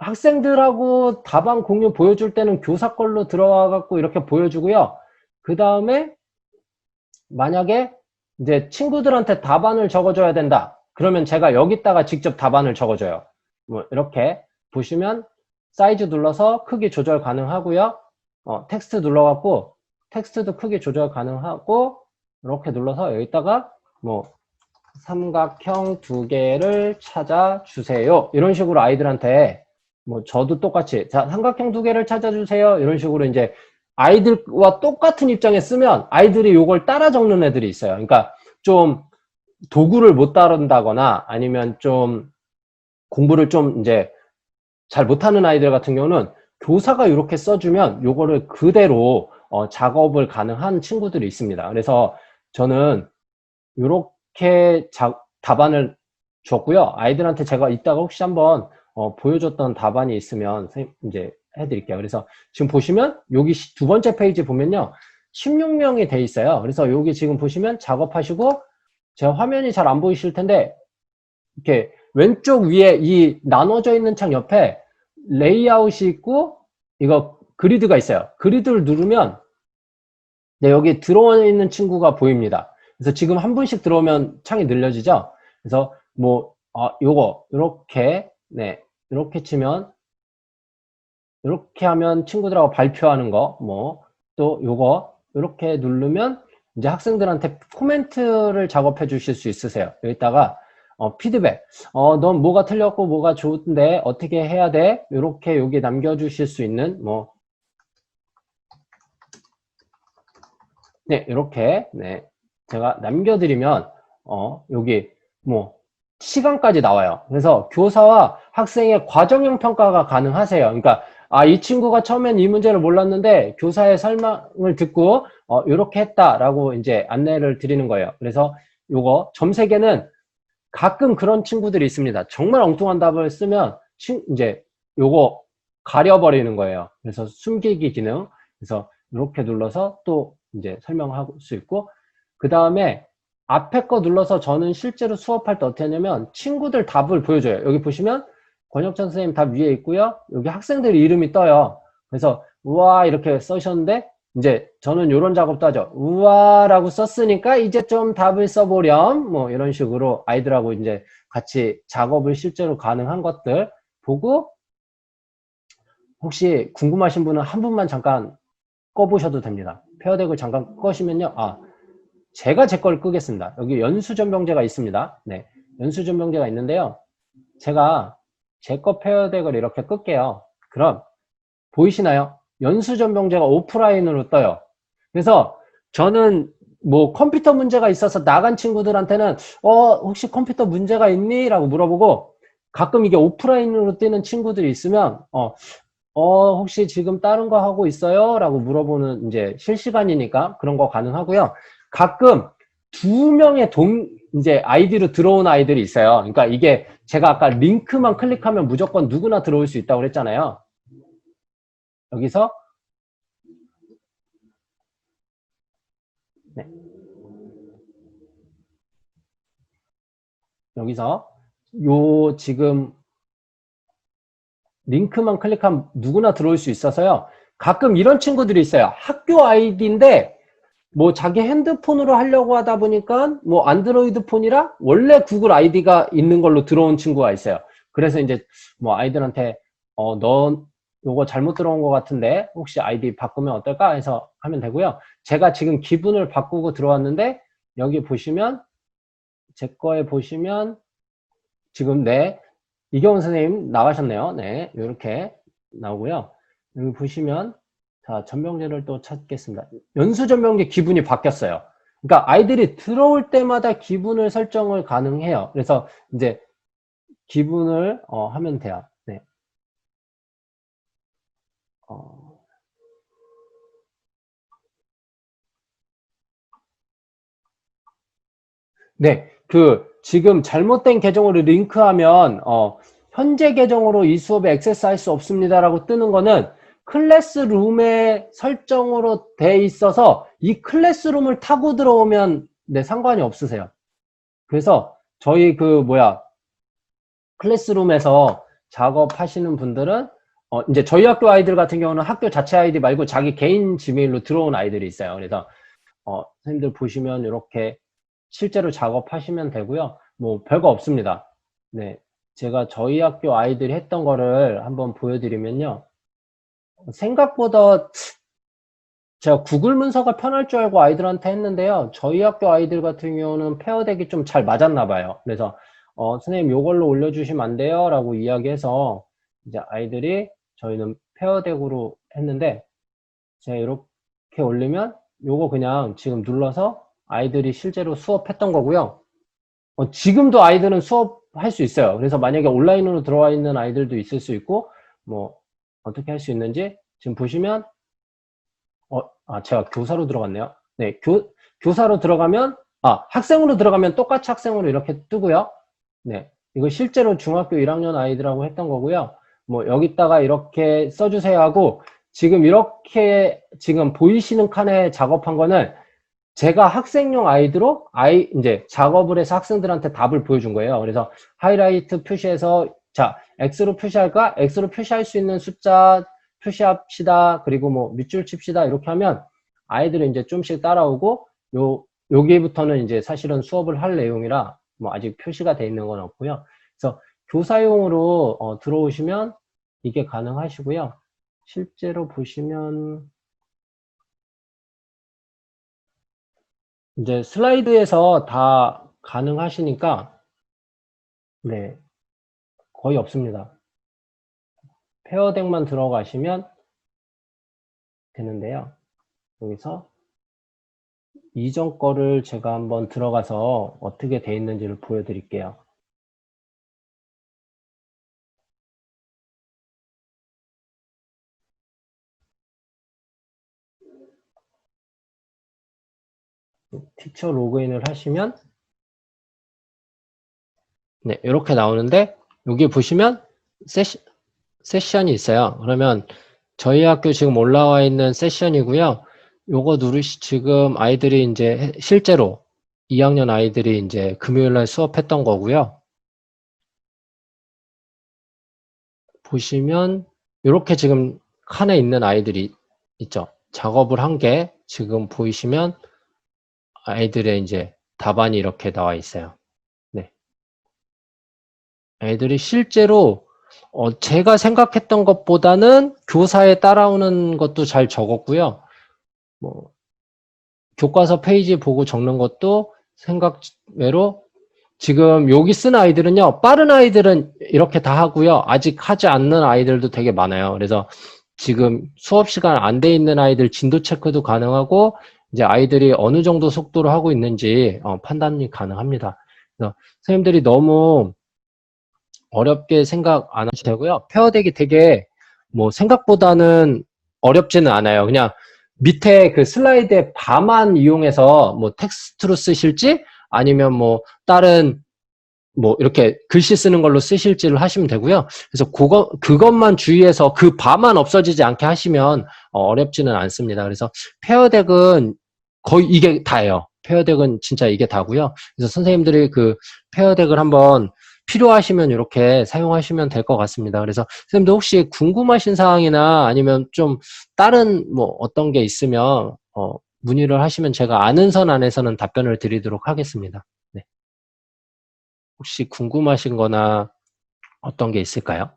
Speaker 1: 학생들하고 답안 공유 보여줄 때는 교사 걸로 들어와 갖고 이렇게 보여주고요. 그 다음에 만약에 이제 친구들한테 답안을 적어줘야 된다. 그러면 제가 여기다가 직접 답안을 적어줘요. 뭐 이렇게 보시면 사이즈 눌러서 크기 조절 가능하고요. 텍스트 눌러갖고 텍스트도 크기 조절 가능하고 이렇게 눌러서 여기다가 뭐 삼각형 2개를 찾아주세요. 이런 식으로 아이들한테 뭐 저도 똑같이 자 삼각형 2개를 찾아주세요. 이런 식으로 이제 아이들과 똑같은 입장에 쓰면 아이들이 이걸 따라 적는 애들이 있어요. 그러니까 좀 도구를 못 다룬다거나 아니면 좀 공부를 좀 이제 잘 못하는 아이들 같은 경우는 교사가 이렇게 써주면 요거를 그대로 작업을 가능한 친구들이 있습니다. 그래서 저는 이렇게 답안을 줬고요. 아이들한테 제가 이따가 혹시 한번 보여줬던 답안이 있으면 이제 해드릴게요. 그래서 지금 보시면 여기 두 번째 페이지 보면요. 16명이 돼 있어요. 그래서 여기 지금 보시면 작업하시고 제가 화면이 잘 안 보이실 텐데 이렇게 왼쪽 위에 이 나눠져 있는 창 옆에 레이아웃이 있고 이거 그리드가 있어요. 그리드를 누르면 네, 여기 들어와 있는 친구가 보입니다. 그래서 지금 한 분씩 들어오면 창이 늘려지죠. 그래서 뭐 요거 이렇게 네 이렇게 치면 이렇게 하면 친구들하고 발표하는 거 뭐 또 요거 이렇게 누르면 이제 학생들한테 코멘트를 작업해 주실 수 있으세요. 여기다가 피드백 넌 뭐가 틀렸고 뭐가 좋은데 어떻게 해야 돼? 이렇게 여기 남겨주실 수 있는 뭐 네, 이렇게 네 제가 남겨드리면 여기 뭐 시간까지 나와요. 그래서 교사와 학생의 과정형 평가가 가능하세요. 그러니까 이 친구가 처음엔 이 문제를 몰랐는데 교사의 설명을 듣고 이렇게 했다라고 이제 안내를 드리는 거예요. 그래서 요거 점 3개는 가끔 그런 친구들이 있습니다. 정말 엉뚱한 답을 쓰면 이제 요거 가려버리는 거예요. 그래서 숨기기 기능. 그래서 이렇게 눌러서 또 이제 설명할 수 있고 그 다음에 앞에 거 눌러서 저는 실제로 수업할 때 어떻게 하냐면 친구들 답을 보여줘요. 여기 보시면 권혁천 선생님 답 위에 있고요. 여기 학생들 이름이 떠요. 그래서 우와 이렇게 써셨는데 이제 저는 이런 작업도 하죠. 우와라고 썼으니까 이제 좀 답을 써보렴. 뭐 이런 식으로 아이들하고 이제 같이 작업을 실제로 가능한 것들 보고 혹시 궁금하신 분은 한 분만 잠깐 꺼보셔도 됩니다. 페어덱을 잠깐 꺼시면요. 제가 제 걸 끄겠습니다. 여기 연수전병제가 있습니다. 네, 연수전병제가 있는데요. 제가 제 거 페어덱을 이렇게 끌게요. 그럼 보이시나요? 연수전병제가 오프라인으로 떠요. 그래서 저는 뭐 컴퓨터 문제가 있어서 나간 친구들한테는 혹시 컴퓨터 문제가 있니? 라고 물어보고 가끔 이게 오프라인으로 뜨는 친구들이 있으면 혹시 지금 다른 거 하고 있어요? 라고 물어보는 이제 실시간이니까 그런 거 가능하고요. 가끔 2명의 이제 아이디로 들어온 아이들이 있어요. 그러니까 이게 제가 아까 링크만 클릭하면 무조건 누구나 들어올 수 있다고 그랬잖아요. 여기서 네. 여기서 요 지금 링크만 클릭하면 누구나 들어올 수 있어서요. 가끔 이런 친구들이 있어요. 학교 아이디인데 뭐 자기 핸드폰으로 하려고 하다 보니까 뭐 안드로이드 폰이라 원래 구글 아이디가 있는 걸로 들어온 친구가 있어요. 그래서 이제 뭐 아이들한테 너 요거 잘못 들어온 것 같은데 혹시 아이디 바꾸면 어떨까 해서 하면 되고요. 제가 지금 기분을 바꾸고 들어왔는데 여기 보시면 제 거에 보시면 지금 네 이경훈 선생님 나가셨네요. 네 이렇게 나오고요. 여기 보시면 자 전병제를 또 찾겠습니다. 연수 전병제 기분이 바뀌었어요. 그러니까 아이들이 들어올 때마다 기분을 설정을 가능해요. 그래서 이제 기분을 하면 돼요. 네. 네, 지금 잘못된 계정으로 링크하면, 현재 계정으로 이 수업에 액세스 할 수 없습니다라고 뜨는 거는 클래스룸의 설정으로 돼 있어서 이 클래스룸을 타고 들어오면, 네, 상관이 없으세요. 그래서 저희 클래스룸에서 작업하시는 분들은, 이제 저희 학교 아이들 같은 경우는 학교 자체 아이디 말고 자기 개인 지메일로 들어온 아이들이 있어요. 그래서, 선생님들 보시면 이렇게 실제로 작업하시면 되고요. 뭐 별거 없습니다. 네, 제가 저희 학교 아이들이 했던 거를 한번 보여드리면요. 생각보다 제가 구글 문서가 편할 줄 알고 아이들한테 했는데요. 저희 학교 아이들 같은 경우는 페어덱이 좀 잘 맞았나 봐요. 그래서 선생님 요걸로 올려주시면 안 돼요? 라고 이야기해서 이제 아이들이 저희는 페어덱으로 했는데 제가 이렇게 올리면 요거 그냥 지금 눌러서 아이들이 실제로 수업했던 거고요. 지금도 아이들은 수업할 수 있어요. 그래서 만약에 온라인으로 들어와 있는 아이들도 있을 수 있고 뭐 어떻게 할 수 있는지 지금 보시면 제가 교사로 들어갔네요. 네, 교사로 들어가면 학생으로 들어가면 똑같이 학생으로 이렇게 뜨고요. 네, 이거 실제로 중학교 1학년 아이들하고 했던 거고요. 뭐 여기다가 이렇게 써주세요 하고 지금 이렇게 지금 보이시는 칸에 작업한 거는 제가 학생용 아이디로 이제 작업을 해서 학생들한테 답을 보여준 거예요. 그래서 하이라이트 표시해서 자, X로 표시할까? X로 표시할 수 있는 숫자 표시합시다. 그리고 뭐 밑줄 칩시다. 이렇게 하면 아이들은 이제 좀씩 따라오고 여기부터는 이제 사실은 수업을 할 내용이라 뭐 아직 표시가 돼 있는 건 없고요. 그래서 교사용으로 들어오시면 이게 가능하시고요. 실제로 보시면 이제 슬라이드에서 다 가능하시니까 네, 거의 없습니다. 페어덱만 들어가시면 되는데요. 여기서 이전 거를 제가 한번 들어가서 어떻게 돼 있는지를 보여드릴게요. 티처 로그인을 하시면 네, 이렇게 나오는데 여기 보시면 세션이 있어요. 그러면 저희 학교 지금 올라와 있는 세션이고요. 요거 지금 아이들이 이제 실제로 2학년 아이들이 이제 금요일날 수업했던 거고요. 보시면 이렇게 지금 칸에 있는 아이들이 있죠. 작업을 한 게 지금 보이시면 아이들의 이제 답안이 이렇게 나와 있어요. 네. 애들이 실제로 제가 생각했던 것보다는 교사에 따라오는 것도 잘 적었고요. 뭐 교과서 페이지 보고 적는 것도 생각외로 지금 여기 쓴 아이들은요. 빠른 아이들은 이렇게 다 하고요. 아직 하지 않는 아이들도 되게 많아요. 그래서 지금 수업 시간 안 돼 있는 아이들 진도 체크도 가능하고 이제 아이들이 어느 정도 속도로 하고 있는지 판단이 가능합니다. 그래서 선생님들이 너무 어렵게 생각 안 하셔도 되고요. 페어덱이 되게 뭐 생각보다는 어렵지는 않아요. 그냥 밑에 그 슬라이드의 바만 이용해서 뭐 텍스트로 쓰실지 아니면 뭐 다른 뭐 이렇게 글씨 쓰는 걸로 쓰실지를 하시면 되고요. 그래서 그것만 주의해서 그 바만 없어지지 않게 하시면 어렵지는 않습니다. 그래서 페어덱은 거의 이게 다예요. 페어덱은 진짜 이게 다고요. 그래서 선생님들이 그 페어덱을 한번 필요하시면 이렇게 사용하시면 될 것 같습니다. 그래서 선생님도 혹시 궁금하신 사항이나 아니면 좀 다른 뭐 어떤 게 있으면 문의를 하시면 제가 아는 선 안에서는 답변을 드리도록 하겠습니다. 네. 혹시 궁금하신 거나 어떤 게 있을까요?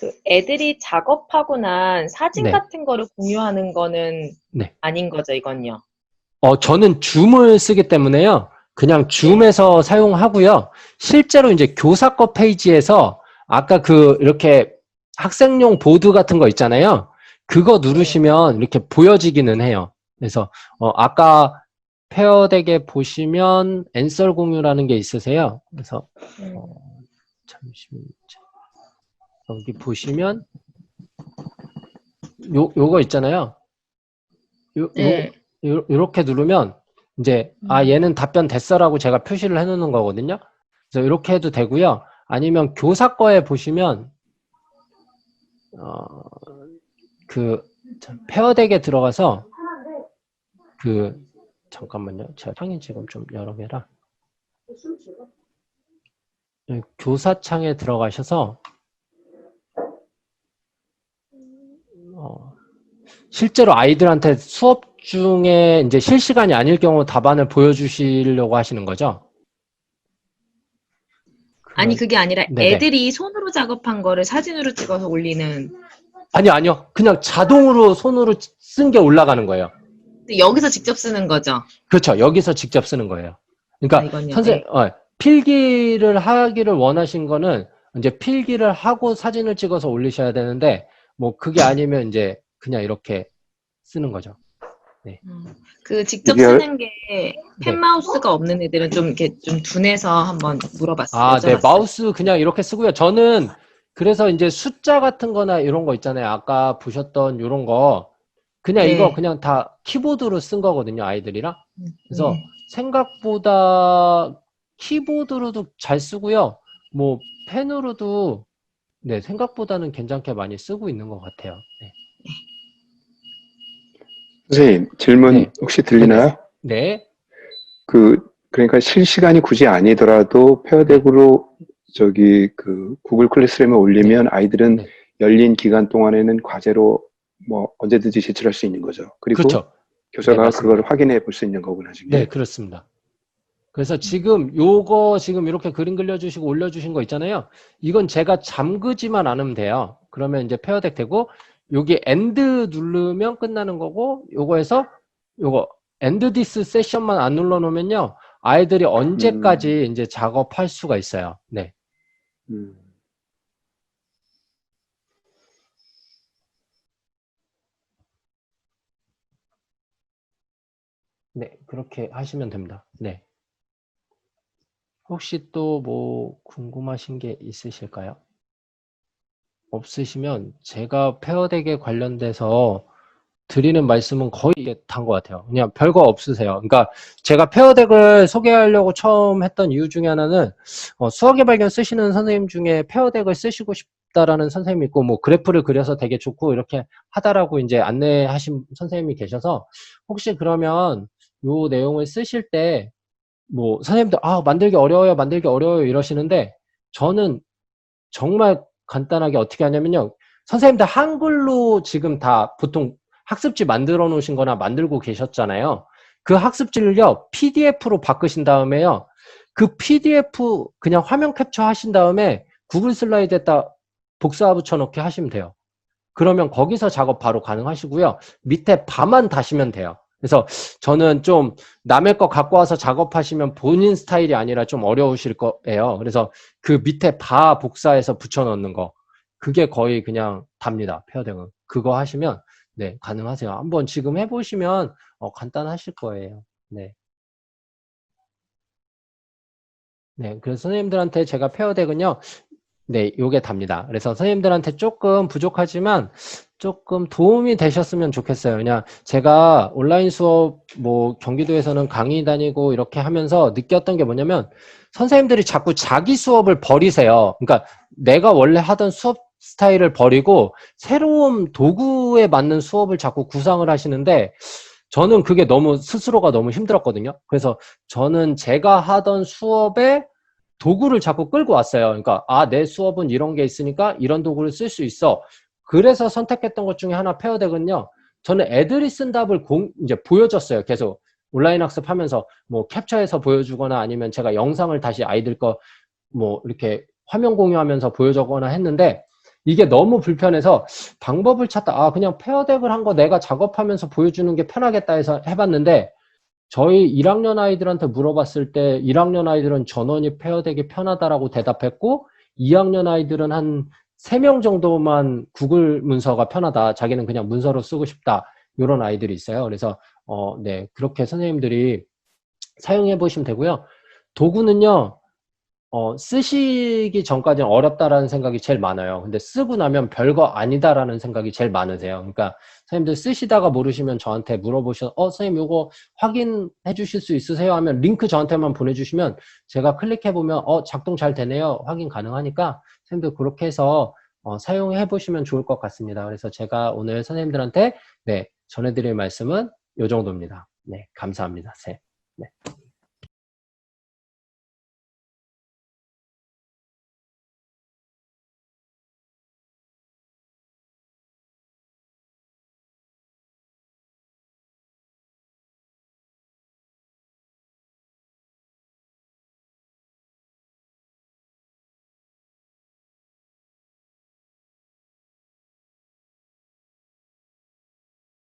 Speaker 3: 그 애들이 작업하고 난 사진
Speaker 1: 네.
Speaker 3: 같은 거를 공유하는 거는
Speaker 1: 네.
Speaker 3: 아닌 거죠, 이건요.
Speaker 1: 저는 줌을 쓰기 때문에요. 그냥 줌에서 사용하고요. 실제로 이제 교사 거 페이지에서 아까 그 이렇게 학생용 보드 같은 거 있잖아요. 그거 누르시면 이렇게 보여지기는 해요. 그래서 아까 페어덱에 보시면 앤서 공유라는 게 있으세요. 그래서 잠시만요. 여기 보시면 요거 있잖아요.
Speaker 3: 네.
Speaker 1: 요렇게 누르면 이제 얘는 답변 됐어라고 제가 표시를 해 놓는 거거든요. 그래서 이렇게 해도 되고요. 아니면 교사 거에 보시면 그 페어덱에 들어가서 잠깐만요. 제가 창이 지금 좀 여러 개라. 교사 창에 들어가셔서 실제로 아이들한테 수업 중에 이제 실시간이 아닐 경우 답안을 보여주시려고 하시는 거죠?
Speaker 3: 아니, 그게 아니라
Speaker 1: 네네.
Speaker 3: 애들이 손으로 작업한 거를 사진으로 찍어서 올리는.
Speaker 1: 아니요. 그냥 자동으로 손으로 쓴 게 올라가는 거예요.
Speaker 3: 근데 여기서 직접 쓰는 거죠.
Speaker 1: 그렇죠. 여기서 직접 쓰는 거예요. 그러니까
Speaker 3: 이건요.
Speaker 1: 필기를 하기를 원하신 거는 이제 필기를 하고 사진을 찍어서 올리셔야 되는데 뭐 그게 아니면 이제 그냥 이렇게 쓰는 거죠. 네.
Speaker 3: 그 직접
Speaker 4: 이게-
Speaker 3: 쓰는 게
Speaker 1: 네.
Speaker 3: 펜마우스가 없는 애들은 좀 이렇게 좀 둔해서 한번 물어봤어요.
Speaker 1: 네.
Speaker 3: 여쭤봤어요.
Speaker 1: 마우스 그냥 이렇게 쓰고요. 저는 그래서 이제 숫자 같은 거나 이런 거 있잖아요. 아까 보셨던 이런 거 그냥
Speaker 3: 네.
Speaker 1: 이거 그냥 다 키보드로 쓴 거거든요. 아이들이랑. 그래서
Speaker 3: 네.
Speaker 1: 생각보다 키보드로도 잘 쓰고요. 뭐 펜으로도 네, 생각보다는 괜찮게 많이 쓰고 있는 것 같아요. 네.
Speaker 4: 선생님, 질문
Speaker 1: 네.
Speaker 4: 혹시 들리나요?
Speaker 1: 네.
Speaker 4: 그러니까 실시간이 굳이 아니더라도 페어덱으로 그 구글 클래스룸에 올리면 아이들은
Speaker 1: 네.
Speaker 4: 열린 기간 동안에는 과제로 뭐 언제든지 제출할 수 있는 거죠. 그리고
Speaker 1: 그렇죠.
Speaker 4: 교사가
Speaker 1: 네, 맞습니다.
Speaker 4: 그걸 확인해 볼 수 있는 거구나, 지금.
Speaker 1: 네, 그렇습니다. 그래서 지금 요거 지금 이렇게 그림 그려주시고 올려주신 거 있잖아요. 이건 제가 잠그지만 않으면 돼요. 그러면 이제 페어덱 되고 여기 엔드 누르면 끝나는 거고 요거에서 요거 엔드 디스 세션만 안 눌러 놓으면요. 아이들이 언제까지 이제 작업할 수가 있어요. 네.
Speaker 4: 음.
Speaker 1: 네, 그렇게 하시면 됩니다. 네. 혹시 또 뭐 궁금하신 게 있으실까요? 없으시면 제가 페어덱에 관련돼서 드리는 말씀은 거의 이게 다인 것 같아요. 그냥 별거 없으세요. 그러니까 제가 페어덱을 소개하려고 처음 했던 이유 중에 하나는 수학의 발견 쓰시는 선생님 중에 페어덱을 쓰시고 싶다라는 선생님이 있고 뭐 그래프를 그려서 되게 좋고 이렇게 하다라고 이제 안내하신 선생님이 계셔서 혹시 그러면 요 내용을 쓰실 때 뭐 선생님들 만들기 어려워요 이러시는데 저는 정말 간단하게 어떻게 하냐면요. 선생님들 한글로 지금 다 보통 학습지 만들어 놓으신 거나 만들고 계셨잖아요. 그 학습지를요, PDF로 바꾸신 다음에요. 그 PDF 그냥 화면 캡처 하신 다음에 구글 슬라이드에다 복사 붙여넣기 하시면 돼요. 그러면 거기서 작업 바로 가능하시고요. 밑에 바만 다시면 돼요. 그래서 저는 좀 남의 거 갖고 와서 작업하시면 본인 스타일이 아니라 좀 어려우실 거예요. 그래서 그 밑에 바 복사해서 붙여넣는 거. 그게 거의 그냥 답니다. 페어덱은. 그거 하시면 네, 가능하세요. 한번 지금 해보시면 간단하실 거예요. 네. 네, 그래서 선생님들한테 제가 페어덱은요. 네, 요게 답니다. 그래서 선생님들한테 조금 부족하지만 조금 도움이 되셨으면 좋겠어요. 그냥 제가 온라인 수업 뭐 경기도에서는 강의 다니고 이렇게 하면서 느꼈던 게 뭐냐면 선생님들이 자꾸 자기 수업을 버리세요. 그러니까 내가 원래 하던 수업 스타일을 버리고 새로운 도구에 맞는 수업을 자꾸 구상을 하시는데 저는 그게 스스로가 너무 힘들었거든요. 그래서 저는 제가 하던 수업에 도구를 자꾸 끌고 왔어요. 그러니까, 내 수업은 이런 게 있으니까 이런 도구를 쓸 수 있어. 그래서 선택했던 것 중에 하나 페어덱은요, 저는 애들이 쓴 답을 이제 보여줬어요. 계속 온라인 학습하면서 뭐 캡처해서 보여주거나 아니면 제가 영상을 다시 아이들 거 뭐 이렇게 화면 공유하면서 보여주거나 했는데 이게 너무 불편해서 방법을 찾다, 그냥 페어덱을 한 거 내가 작업하면서 보여주는 게 편하겠다 해서 해봤는데 저희 1학년 아이들한테 물어봤을 때 1학년 아이들은 전원이 페어덱이 편하다라고 대답했고 2학년 아이들은 한 3명 정도만 구글 문서가 편하다. 자기는 그냥 문서로 쓰고 싶다. 이런 아이들이 있어요. 그래서 네, 그렇게 선생님들이 사용해 보시면 되고요. 도구는요. 쓰시기 전까지는 어렵다라는 생각이 제일 많아요. 근데 쓰고 나면 별거 아니다라는 생각이 제일 많으세요. 그러니까 선생님들 쓰시다가 모르시면 저한테 물어보셔서 선생님 요거 확인해 주실 수 있으세요? 하면 링크 저한테만 보내주시면 제가 클릭해보면 작동 잘 되네요. 확인 가능하니까 선생님들 그렇게 해서 사용해 보시면 좋을 것 같습니다. 그래서 제가 오늘 선생님들한테 네, 전해드릴 말씀은 요 정도입니다. 네, 감사합니다. 네.